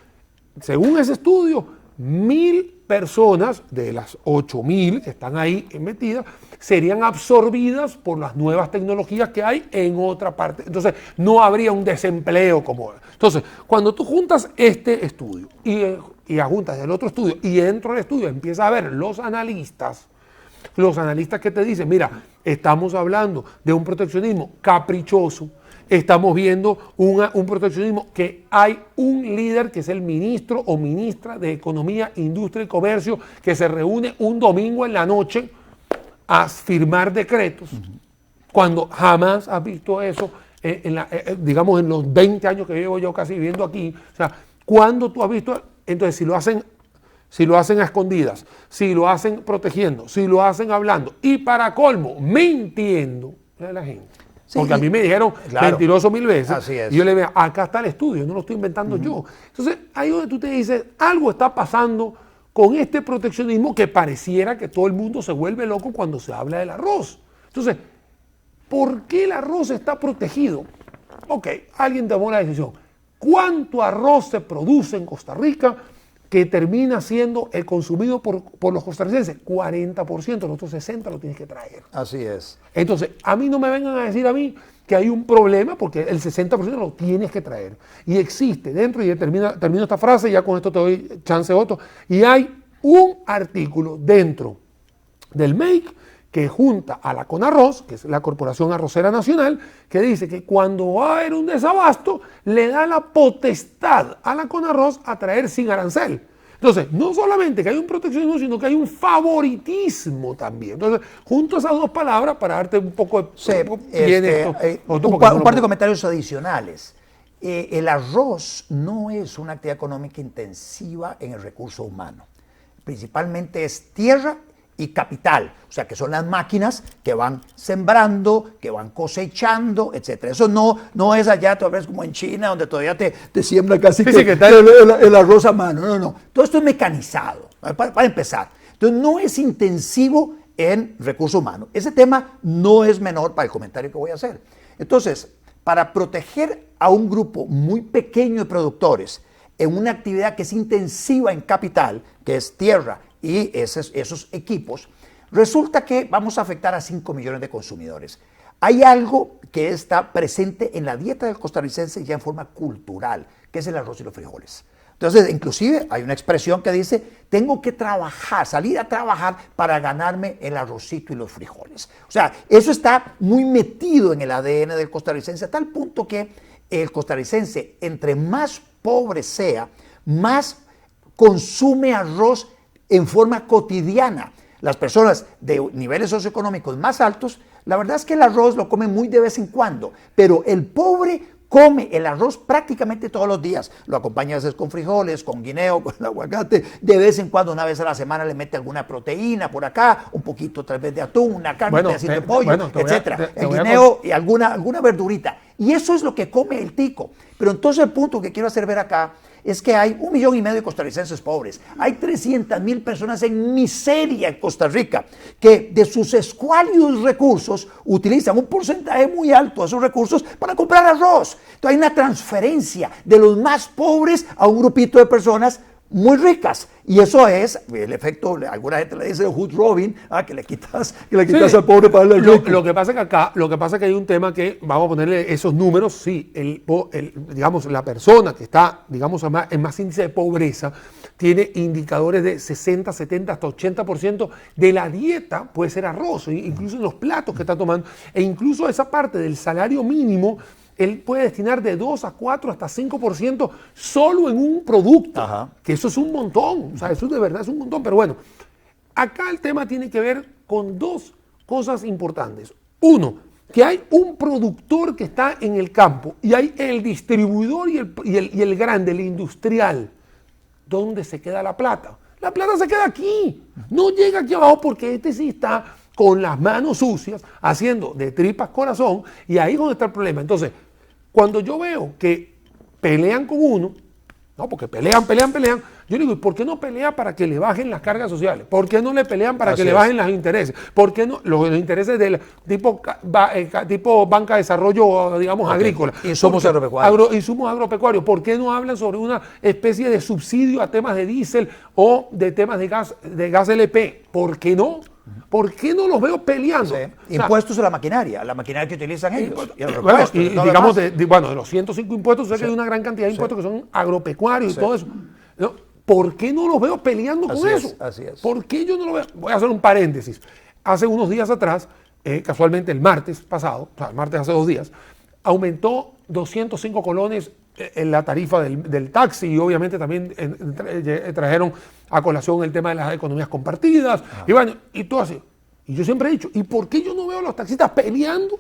según ese estudio, 1.000 personas de las 8.000 que están ahí metidas serían absorbidas por las nuevas tecnologías que hay en otra parte. Entonces, no habría un desempleo como... Entonces, cuando tú juntas este estudio y adjuntas el otro estudio y dentro del estudio empiezas a ver los analistas que te dicen, mira, estamos hablando de un proteccionismo caprichoso, estamos viendo un proteccionismo que hay un líder que es el ministro o ministra de Economía, Industria y Comercio que se reúne un domingo en la noche a firmar decretos, cuando jamás has visto eso, digamos en los 20 años que llevo yo casi viviendo aquí. O sea, cuando tú has visto, entonces si lo hacen a escondidas, si lo hacen protegiendo, si lo hacen hablando y para colmo, mintiendo a la gente. Sí, porque a mí me dijeron mentiroso 1000 veces. Así es. Y yo le digo, acá está el estudio, no lo estoy inventando yo. Entonces, ahí donde tú te dices, algo está pasando con este proteccionismo que pareciera que todo el mundo se vuelve loco cuando se habla del arroz. Entonces, ¿por qué el arroz está protegido? Ok, alguien tomó la decisión. ¿Cuánto arroz se produce en Costa Rica que termina siendo el consumido por los costarricenses? 40%, los otros 60% lo tienes que traer. Así es. Entonces, a mí no me vengan a decir a mí que hay un problema porque el 60% lo tienes que traer. Y existe dentro, y termino esta frase, ya con esto te doy chance otro, y hay un artículo dentro del MEIC que junta a la CONARROZ, que es la Corporación Arrocera Nacional, que dice que cuando va a haber un desabasto, le da la potestad a la CONARROZ a traer sin arancel. Entonces, no solamente que hay un proteccionismo, sino que hay un favoritismo también. Entonces, junto a esas dos palabras, para darte un poco de... un par de comentarios adicionales. El arroz no es una actividad económica intensiva en el recurso humano. Principalmente es tierra y capital, o sea que son las máquinas que van sembrando, que van cosechando, etc. Eso no es allá, tal vez como en China, donde todavía te siembra casi el arroz a mano. No. Todo esto es mecanizado, para empezar. Entonces no es intensivo en recurso humano. Ese tema no es menor para el comentario que voy a hacer. Entonces, para proteger a un grupo muy pequeño de productores en una actividad que es intensiva en capital, que es tierra y esos equipos, resulta que vamos a afectar a 5 millones de consumidores. Hay algo que está presente en la dieta del costarricense ya en forma cultural, que es el arroz y los frijoles. Entonces, inclusive hay una expresión que dice, tengo que trabajar, salir a trabajar para ganarme el arrocito y los frijoles. O sea, eso está muy metido en el ADN del costarricense, a tal punto que el costarricense, entre más pobre sea, más consume arroz en forma cotidiana. Las personas de niveles socioeconómicos más altos, la verdad es que el arroz lo comen muy de vez en cuando, pero el pobre come el arroz prácticamente todos los días. Lo acompaña a veces con frijoles, con guineo, con aguacate. De vez en cuando, una vez a la semana, le mete alguna proteína por acá, un poquito tal vez de atún, una carne, un pedacito de pollo, etc. El guineo y alguna verdurita. Y eso es lo que come el tico. Pero entonces el punto que quiero hacer ver acá es que hay 1,5 millones de costarricenses pobres. Hay 300,000 personas en miseria en Costa Rica que de sus escuálidos recursos utilizan un porcentaje muy alto de esos recursos para comprar arroz. Entonces hay una transferencia de los más pobres a un grupito de personas muy ricas. Y eso es el efecto, alguna gente le dice hood robin, que le quitas al pobre para el rico. Lo que pasa es que acá, que hay un tema que, vamos a ponerle esos números, sí, digamos, la persona que está, digamos, en más índice de pobreza, tiene indicadores de 60, 70, hasta 80% de la dieta puede ser arroz, incluso en los platos que está tomando, e incluso esa parte del salario mínimo, él puede destinar de 2 a 4 hasta 5% solo en un producto. Ajá. Que eso es un montón, o sea, eso de verdad es un montón. Pero bueno, acá el tema tiene que ver con dos cosas importantes. Uno, que hay un productor que está en el campo y hay el distribuidor y el grande, el industrial. ¿Dónde se queda la plata? La plata se queda aquí, no llega aquí abajo porque este sí está con las manos sucias, haciendo de tripas corazón, y ahí es donde está el problema. Entonces, cuando yo veo que pelean con uno, no, porque pelean, yo digo, ¿y por qué no pelea para que le bajen las cargas sociales? ¿Por qué no le pelean para que le bajen los intereses? ¿Por qué no los intereses del tipo banca de desarrollo, digamos, agrícola? Insumos agropecuarios. Insumos agropecuarios. ¿Por qué no hablan sobre una especie de subsidio a temas de diésel o de temas de gas LP? ¿Por qué no? ¿Por qué no los veo peleando? Sí. Impuestos a la maquinaria que utilizan ellos. Digamos, de los 105 impuestos, sé que hay una gran cantidad de impuestos que son agropecuarios y todo eso. ¿No? ¿Por qué no los veo peleando con eso? Así es. ¿Por qué yo no lo veo? Voy a hacer un paréntesis. Hace unos días atrás, casualmente el martes pasado, o sea, el martes hace 2 días, aumentó 205 colones en la tarifa del taxi, y obviamente también trajeron a colación el tema de las economías compartidas. Y bueno, y todo así. Y yo siempre he dicho, ¿y por qué yo no veo a los taxistas peleando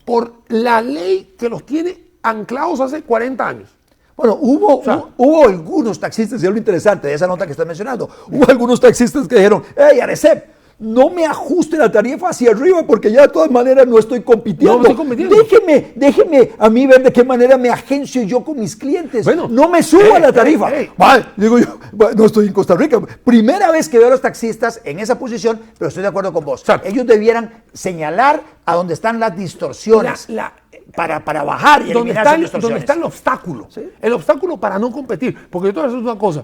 por la ley que los tiene anclados hace 40 años? Bueno, hubo algunos taxistas, y es lo interesante de esa nota que estás mencionando, hubo algunos taxistas que dijeron, hey, Arecep, no me ajuste la tarifa hacia arriba porque ya de todas maneras no estoy compitiendo. No estoy compitiendo. Déjeme a mí ver de qué manera me agencio yo con mis clientes. Bueno, no me suba la tarifa. Vale, digo yo, no estoy en Costa Rica. Primera vez que veo a los taxistas en esa posición, pero estoy de acuerdo con vos. Exacto. Ellos debieran señalar a dónde están las distorsiones. Para bajar y eliminar esas distorsiones. ¿Dónde está el obstáculo? ¿Sí? El obstáculo para no competir. Porque yo te voy a decir una cosa.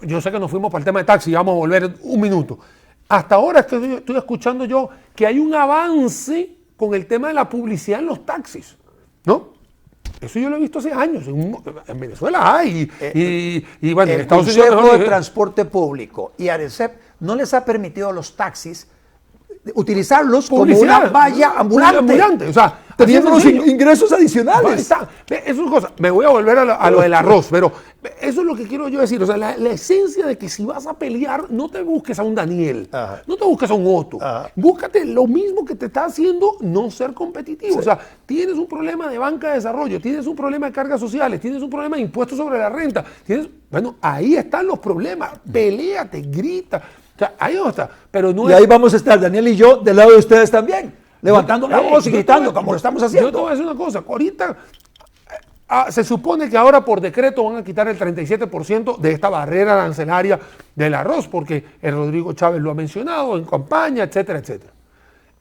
Yo sé que nos fuimos para el tema de taxi y vamos a volver un minuto. Hasta ahora estoy escuchando yo que hay un avance con el tema de la publicidad en los taxis, ¿no? Eso yo lo he visto hace años. En Venezuela hay. Y bueno, en Estados Unidos. El Consejo de Transporte Público y Arecep no les ha permitido a los taxis utilizarlos como una valla ambulante. O sea, teniendo los ingresos adicionales. Eso es una cosa. Me voy a volver a lo del arroz, pero eso es lo que quiero yo decir. O sea, la esencia de que si vas a pelear, no te busques a un Daniel, no te busques a un Otto. Búscate lo mismo que te está haciendo no ser competitivo. Sí. O sea, tienes un problema de banca de desarrollo, tienes un problema de cargas sociales, tienes un problema de impuestos sobre la renta. Bueno, ahí están los problemas. Peléate, grita. O sea, ahí no está. Pero no y ahí vamos a estar, Daniel y yo, del lado de ustedes también. Levantando la voz y gritando como lo estamos haciendo. Yo te voy a decir una cosa. Ahorita se supone que ahora por decreto van a quitar el 37% de esta barrera arancelaria del arroz, porque el Rodrigo Chávez lo ha mencionado en campaña, etcétera, etcétera.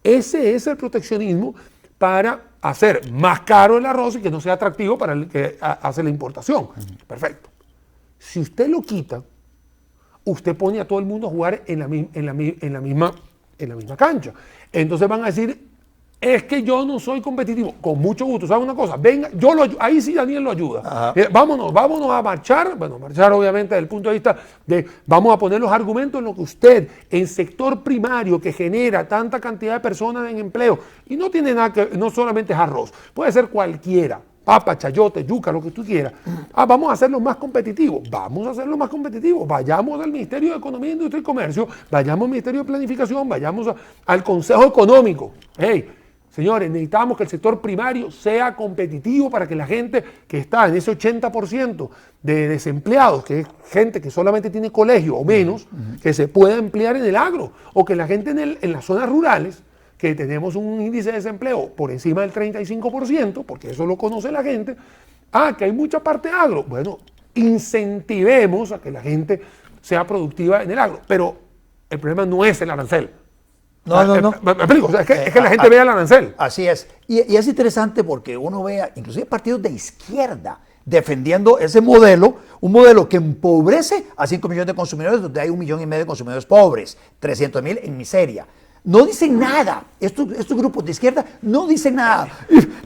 Ese es el proteccionismo para hacer más caro el arroz y que no sea atractivo para el que hace la importación. Perfecto. Si usted lo quita, usted pone a todo el mundo a jugar en la misma cancha. Entonces van a decir, es que yo no soy competitivo. Con mucho gusto, ¿sabe una cosa? Venga, ahí sí Daniel lo ayuda. Vámonos a marchar. Bueno, marchar obviamente desde el punto de vista de, vamos a poner los argumentos en lo que usted, en sector primario que genera tanta cantidad de personas en empleo, y no tiene nada que, no solamente es arroz, puede ser cualquiera. Papa, chayote, yuca, lo que tú quieras. Vamos a hacerlo más competitivo. Vamos a hacerlo más competitivo. Vayamos al Ministerio de Economía, Industria y Comercio, vayamos al Ministerio de Planificación, vayamos al Consejo Económico. Hey, señores, necesitamos que el sector primario sea competitivo para que la gente que está en ese 80% de desempleados, que es gente que solamente tiene colegio o menos, que se pueda emplear en el agro, o que la gente en las zonas rurales, que tenemos un índice de desempleo por encima del 35%, porque eso lo conoce la gente, que hay mucha parte agro. Bueno, incentivemos a que la gente sea productiva en el agro, pero el problema no es el arancel. No. Me explico, o sea, es que la gente vea el arancel. Así es. Y es interesante porque uno vea, inclusive partidos de izquierda, defendiendo ese modelo, un modelo que empobrece a 5 millones de consumidores, donde hay 1,5 millones de consumidores pobres, 300,000 en miseria. No dicen nada, estos grupos de izquierda no dicen nada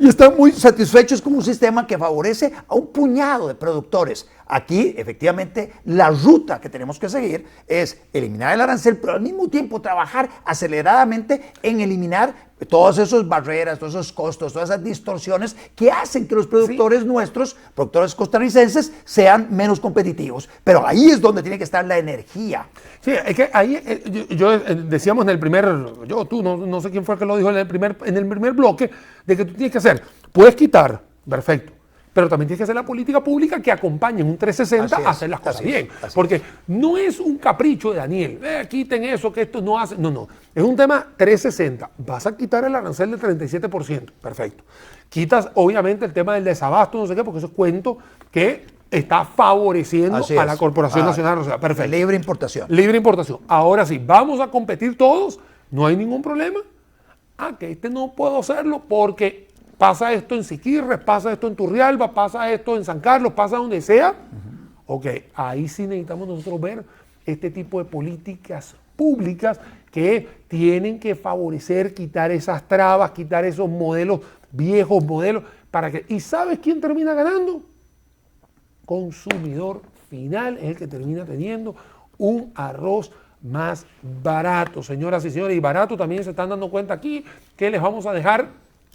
y están muy satisfechos con un sistema que favorece a un puñado de productores. Aquí, efectivamente, la ruta que tenemos que seguir es eliminar el arancel, pero al mismo tiempo trabajar aceleradamente en eliminar todas esas barreras, todos esos costos, todas esas distorsiones que hacen que los productores nuestros, productores costarricenses, sean menos competitivos. Pero ahí es donde tiene que estar la energía. Sí, es que ahí decíamos en el primer, no sé quién fue el que lo dijo en el primer bloque, de que tú tienes que hacer, puedes quitar, perfecto, pero también tienes que hacer la política pública que acompañe en un 360 a hacer las cosas bien. Porque no es un capricho de Daniel, quiten eso, que esto no hace. No, es un tema 360. Vas a quitar el arancel del 37%, perfecto. Quitas obviamente el tema del desabasto, no sé qué, porque eso es cuento que está favoreciendo a la Corporación Nacional, o sea, perfecto. Libre importación. Libre importación. Ahora sí, vamos a competir todos, no hay ningún problema. Que no puedo hacerlo porque pasa esto en Siquirres, pasa esto en Turrialba, pasa esto en San Carlos, pasa donde sea. Ok, ahí sí necesitamos nosotros ver este tipo de políticas públicas que tienen que favorecer, quitar esas trabas, quitar esos modelos, viejos modelos, para que... ¿Y sabes quién termina ganando? Consumidor final es el que termina teniendo un arroz más barato, señoras y señores, y barato también se están dando cuenta aquí que les vamos a dejar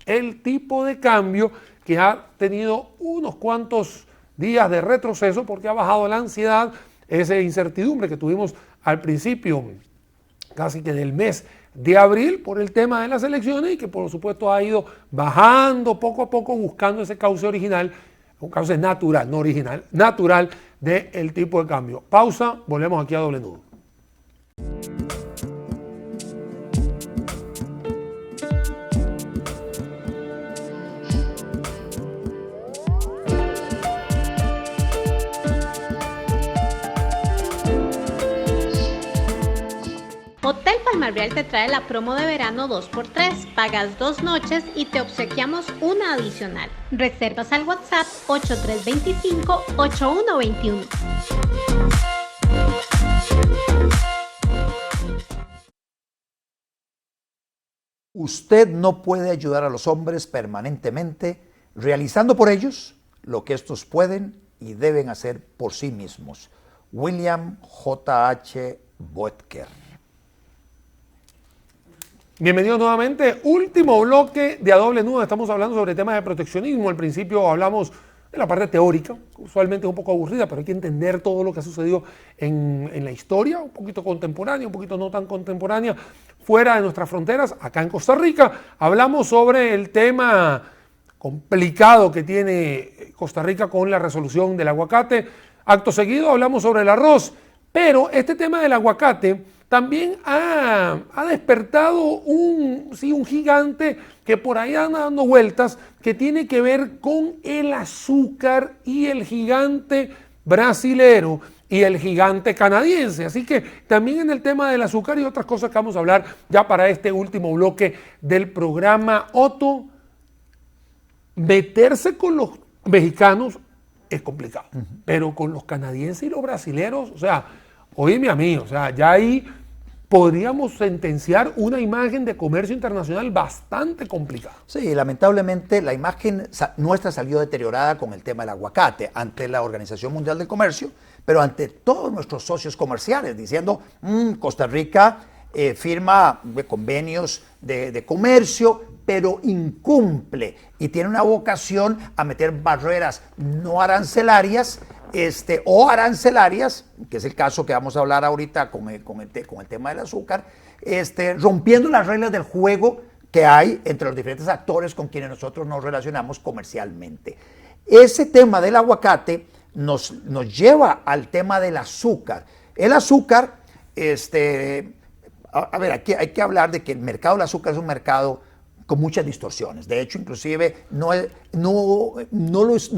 el tipo de cambio que ha tenido unos cuantos días de retroceso porque ha bajado la ansiedad, esa incertidumbre que tuvimos al principio casi que del mes de abril por el tema de las elecciones y que por supuesto ha ido bajando poco a poco buscando ese cauce original, un cauce natural, no original, natural del tipo de cambio. Pausa, volvemos aquí a Doble Nudo. Hotel Palmar Real te trae la promo de verano 2x3. Pagas 2 noches y te obsequiamos una adicional. Reservas al WhatsApp 8325-8121. Usted no puede ayudar a los hombres permanentemente realizando por ellos lo que estos pueden y deben hacer por sí mismos. William J.H. Boetker. Bienvenidos nuevamente, último bloque de A Doble Nudo. Estamos hablando sobre temas de proteccionismo. Al principio hablamos de la parte teórica, usualmente es un poco aburrida, pero hay que entender todo lo que ha sucedido en la historia, un poquito contemporánea, un poquito no tan contemporánea, fuera de nuestras fronteras, acá en Costa Rica. Hablamos sobre el tema complicado que tiene Costa Rica con la resolución del aguacate. Acto seguido hablamos sobre el arroz, pero este tema del aguacate también ha despertado un gigante que por ahí anda dando vueltas, que tiene que ver con el azúcar y el gigante brasilero y el gigante canadiense. Así que también en el tema del azúcar y otras cosas que vamos a hablar ya para este último bloque del programa. Otto, meterse con los mexicanos es complicado, pero con los canadienses y los brasileros, o sea, oíme a mí, o sea, ya ahí podríamos sentenciar una imagen de comercio internacional bastante complicada. Sí, lamentablemente la imagen nuestra salió deteriorada con el tema del aguacate ante la Organización Mundial del Comercio, pero ante todos nuestros socios comerciales, diciendo, Costa Rica firma convenios de comercio, pero incumple y tiene una vocación a meter barreras no arancelarias o arancelarias, que es el caso que vamos a hablar ahorita con el tema del azúcar, rompiendo las reglas del juego que hay entre los diferentes actores con quienes nosotros nos relacionamos comercialmente. Ese tema del aguacate nos lleva al tema del azúcar. El azúcar, a ver, aquí hay que hablar de que el mercado del azúcar es un mercado con muchas distorsiones. De hecho, inclusive no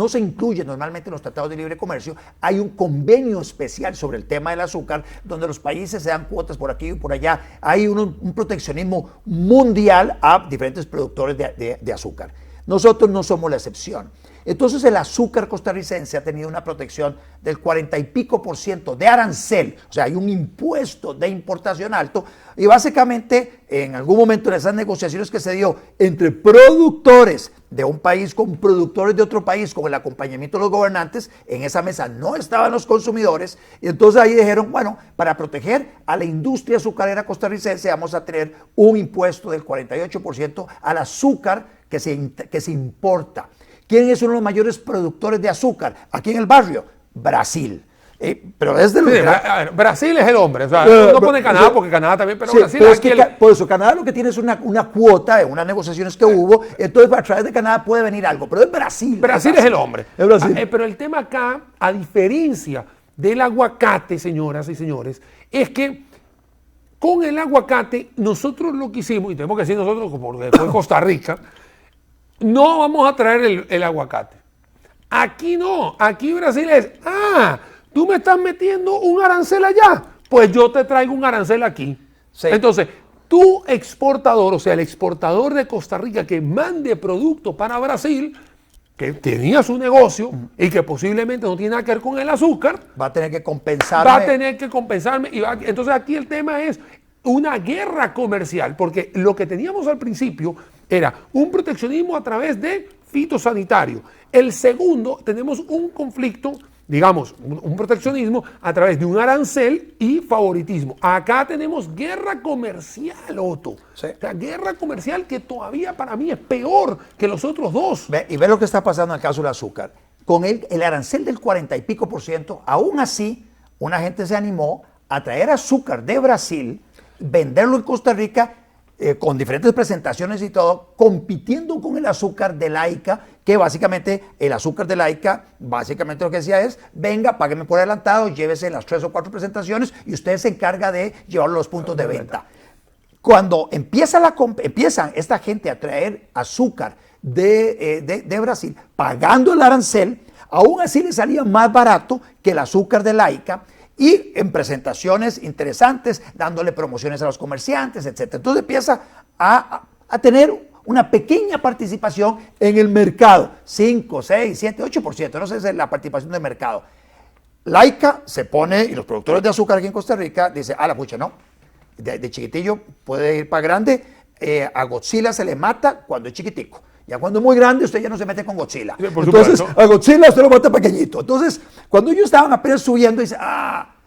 se incluye normalmente en los tratados de libre comercio. Hay un convenio especial sobre el tema del azúcar, donde los países se dan cuotas por aquí y por allá. Hay un proteccionismo mundial a diferentes productores de azúcar. Nosotros no somos la excepción. Entonces el azúcar costarricense ha tenido una protección del 40 y pico % de arancel, o sea, hay un impuesto de importación alto, y básicamente en algún momento en esas negociaciones que se dio entre productores de un país con productores de otro país, con el acompañamiento de los gobernantes, en esa mesa no estaban los consumidores, y entonces ahí dijeron, bueno, para proteger a la industria azucarera costarricense vamos a tener un impuesto del 48% al azúcar que se importa. ¿Quién es uno de los mayores productores de azúcar aquí en el barrio? Brasil. Pero es de Brasil es el hombre. O sea, no pone Canadá porque Canadá también, pero sí, Brasil pero es por eso Canadá lo que tiene es una cuota en unas negociaciones que hubo, entonces a través de Canadá puede venir algo, pero es Brasil. Brasil es el hombre. Es Brasil. Pero el tema acá, a diferencia del aguacate, señoras y señores, es que con el aguacate nosotros lo que hicimos, y tenemos que decir nosotros porque fue Costa Rica, no vamos a traer el aguacate. Aquí no, aquí Brasil es, tú me estás metiendo un arancel allá, pues yo te traigo un arancel aquí. Sí. Entonces, tu exportador, o sea, el exportador de Costa Rica que mande producto para Brasil, que tenía su negocio y que posiblemente no tiene nada que ver con el azúcar, va a tener que compensarme. Entonces aquí el tema es una guerra comercial, porque lo que teníamos al principio era un proteccionismo a través de fitosanitario. El segundo, tenemos un conflicto, digamos, un proteccionismo a través de un arancel y favoritismo. Acá tenemos guerra comercial, Otto. Sí. O sea, guerra comercial que todavía para mí es peor que los otros dos. Y ve lo que está pasando en el caso del azúcar. Con el arancel del 40 y pico %, aún así, una gente se animó a traer azúcar de Brasil, venderlo en Costa Rica, con diferentes presentaciones y todo, compitiendo con el azúcar de Laica, que básicamente el azúcar de Laica, básicamente lo que decía es, venga, págueme por adelantado, llévese las 3 o 4 presentaciones y usted se encarga de llevarlo a los puntos de venta. Cuando empiezan esta gente a traer azúcar de Brasil, pagando el arancel, aún así le salía más barato que el azúcar de Laica, y en presentaciones interesantes, dándole promociones a los comerciantes, etc. Entonces empieza a tener una pequeña participación en el mercado, 5, 6, 7, 8%, no sé si es la participación del mercado. Laica se pone, y los productores de azúcar aquí en Costa Rica, dice, la pucha, no, de chiquitillo puede ir para grande, a Godzilla se le mata cuando es chiquitico. Ya cuando es muy grande, usted ya no se mete con Godzilla. Sí, entonces, a Godzilla usted lo mata pequeñito. Entonces, cuando ellos estaban apenas subiendo, dice,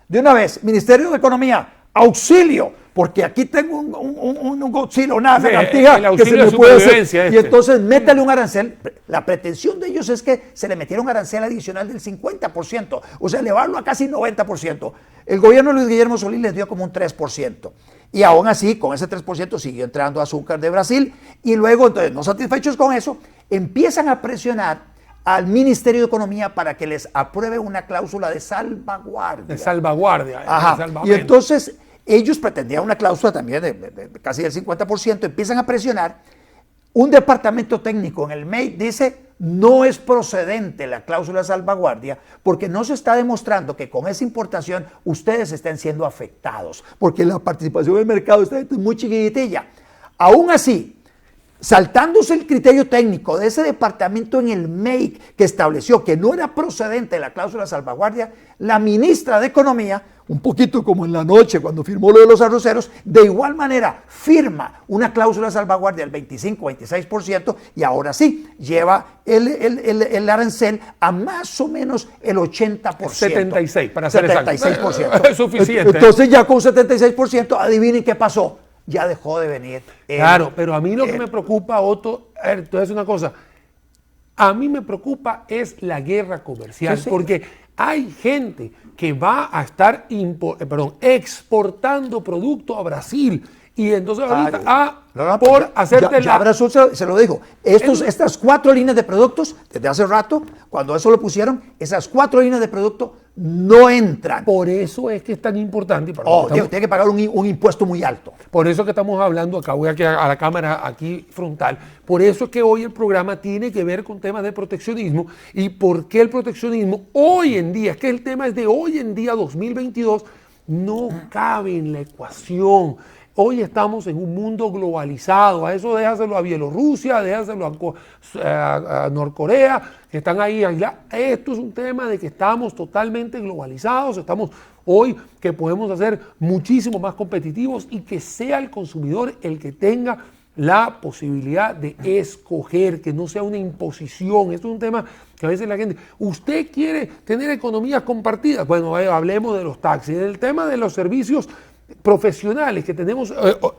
de una vez, Ministerio de Economía, auxilio, porque aquí tengo un Godzilla, una lagartija que se me puede hacer. Y entonces, métale un arancel. La pretensión de ellos es que se le metiera un arancel adicional del 50%, o sea, elevarlo a casi 90%. El gobierno de Luis Guillermo Solís les dio como un 3%. Y aún así, con ese 3% siguió entrando azúcar de Brasil. Y luego, entonces, no satisfechos con eso, empiezan a presionar al Ministerio de Economía para que les apruebe una cláusula de salvaguardia. De salvaguardia. Ajá. Y entonces, ellos pretendían una cláusula también de casi del 50%, empiezan a presionar. Un departamento técnico en el MEI dice, no es procedente la cláusula de salvaguardia porque no se está demostrando que con esa importación ustedes estén siendo afectados, porque la participación del mercado está muy chiquitilla. Aún así, saltándose el criterio técnico de ese departamento en el MEIC que estableció que no era procedente la cláusula de salvaguardia, la ministra de Economía, un poquito como en la noche cuando firmó lo de los arroceros, de igual manera firma una cláusula de salvaguardia del 25-26% y ahora sí lleva el arancel a más o menos el 80%. 76, para ser 76%. Es suficiente. Entonces ya con 76%, adivinen qué pasó. Ya dejó de venir. Claro, pero a mí lo que me preocupa, Otto, a ver, te voy a decir una cosa. A mí me preocupa es la guerra comercial, Sí, sí. porque hay gente que va a estar exportando producto a Brasil y entonces ahorita por hacerte ya Brasil se lo dijo. Estas 4 líneas de productos, desde hace rato, cuando eso lo pusieron, esas 4 líneas de producto no entran. Por eso es que es tan importante. Tiene que pagar un impuesto muy alto. Por eso es que estamos hablando, acá voy a la cámara aquí frontal, por eso es que hoy el programa tiene que ver con temas de proteccionismo y por qué el proteccionismo hoy en día, es que el tema es de hoy en día 2022, no cabe en la ecuación. Hoy estamos en un mundo globalizado, a eso déjaselo a Bielorrusia, déjaselo a Norcorea, que están ahí aislados. Esto es un tema de que estamos totalmente globalizados, estamos hoy que podemos hacer muchísimo más competitivos y que sea el consumidor el que tenga la posibilidad de escoger, que no sea una imposición. Esto es un tema que a veces la gente, ¿usted quiere tener economías compartidas? Bueno, también de los taxis, del tema de los servicios profesionales, que tenemos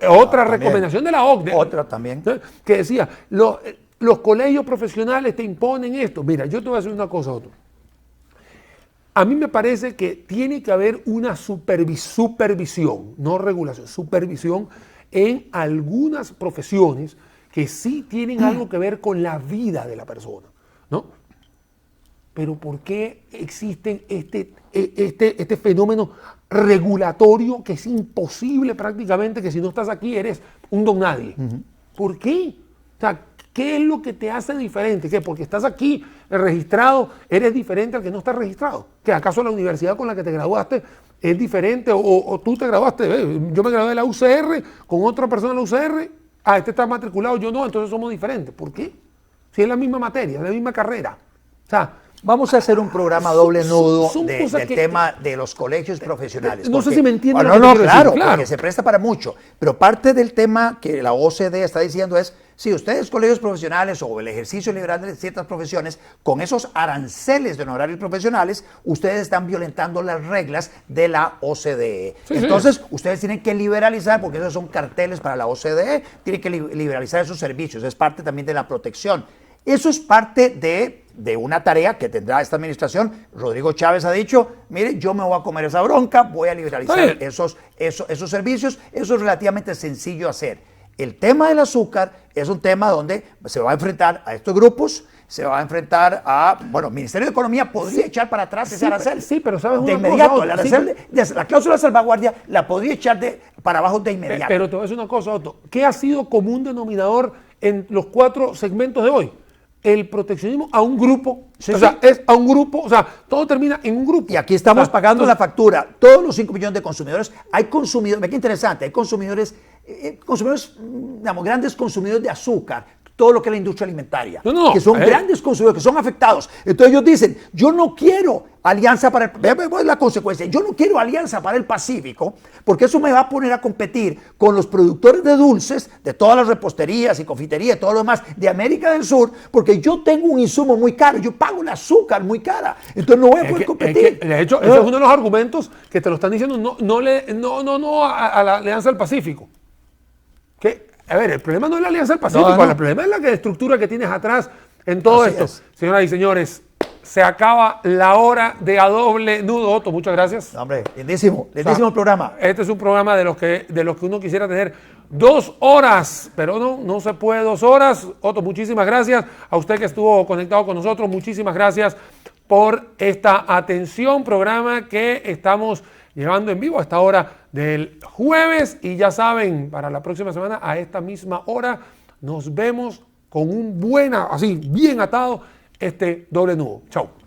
otra recomendación de la OCDE. Otra también. Que decía, los colegios profesionales te imponen esto. Mira, yo te voy a decir una cosa, Otto. A mí me parece que tiene que haber una supervisión, no regulación, supervisión en algunas profesiones que sí tienen algo que ver con la vida de la persona, ¿no? Pero ¿por qué existe este fenómeno regulatorio que es imposible prácticamente, que si no estás aquí eres un don nadie? ¿Por qué? O sea, ¿qué es lo que te hace diferente? ¿Qué? Porque estás aquí registrado, eres diferente al que no está registrado. ¿Que acaso la universidad con la que te graduaste es diferente? O tú te graduaste, yo me gradué de la UCR con otra persona de la UCR, este está matriculado, yo no, entonces somos diferentes. ¿Por qué? Si es la misma materia, es la misma carrera. O sea, vamos a hacer un programa doble nudo del que, tema de los colegios profesionales. No sé si me entienden. Claro, porque se presta para mucho. Pero parte del tema que la OCDE está diciendo es, si ustedes colegios profesionales o el ejercicio liberal de ciertas profesiones, con esos aranceles de honorarios profesionales, ustedes están violentando las reglas de la OCDE. Entonces, ustedes tienen que liberalizar, porque esos son carteles para la OCDE, tienen que liberalizar esos servicios. Es parte también de la protección. Eso es parte de una tarea que tendrá esta administración. Rodrigo Chávez ha dicho, mire, yo me voy a comer esa bronca, voy a liberalizar esos servicios. Eso es relativamente sencillo hacer. El tema del azúcar es un tema donde se va a enfrentar a estos grupos, se va a enfrentar a, bueno, el Ministerio de Economía podría echar para atrás ese arancel. Sí, pero ¿sabes una de inmediato, cosa, el arancel, la cláusula de salvaguardia la podría echar para abajo de inmediato. Pero te voy a decir una cosa, Otto. ¿Qué ha sido común denominador en los 4 segmentos de hoy? El proteccionismo a un grupo, es a un grupo, o sea, todo termina en un grupo. Y aquí estamos pagando la factura, todos los 5 millones de consumidores. Hay consumidores, ve qué interesante, hay consumidores, digamos, grandes consumidores de azúcar, todo lo que es la industria alimentaria, que son grandes consumidores, que son afectados. Entonces ellos dicen, yo no quiero alianza para la consecuencia, yo no quiero alianza para el Pacífico, porque eso me va a poner a competir con los productores de dulces, de todas las reposterías y confiterías y todo lo demás de América del Sur, porque yo tengo un insumo muy caro, yo pago el azúcar muy cara, entonces no voy a poder competir. De hecho, ese es uno de los argumentos que te lo están diciendo no a la Alianza del Pacífico. A ver, el problema no es la Alianza del Pacífico, el problema es la estructura que tienes atrás en todo esto. Señoras y señores, se acaba la hora de A Doble Nudo. Otto, muchas gracias. Hombre, lindísimo el programa. Este es un programa de los que uno quisiera tener 2 horas, pero no se puede 2 horas. Otto, muchísimas gracias. A usted que estuvo conectado con nosotros, muchísimas gracias por esta atención, programa que estamos llevando en vivo a esta hora del jueves. Y ya saben, para la próxima semana a esta misma hora nos vemos con un bien atado, Doble Nudo. Chao.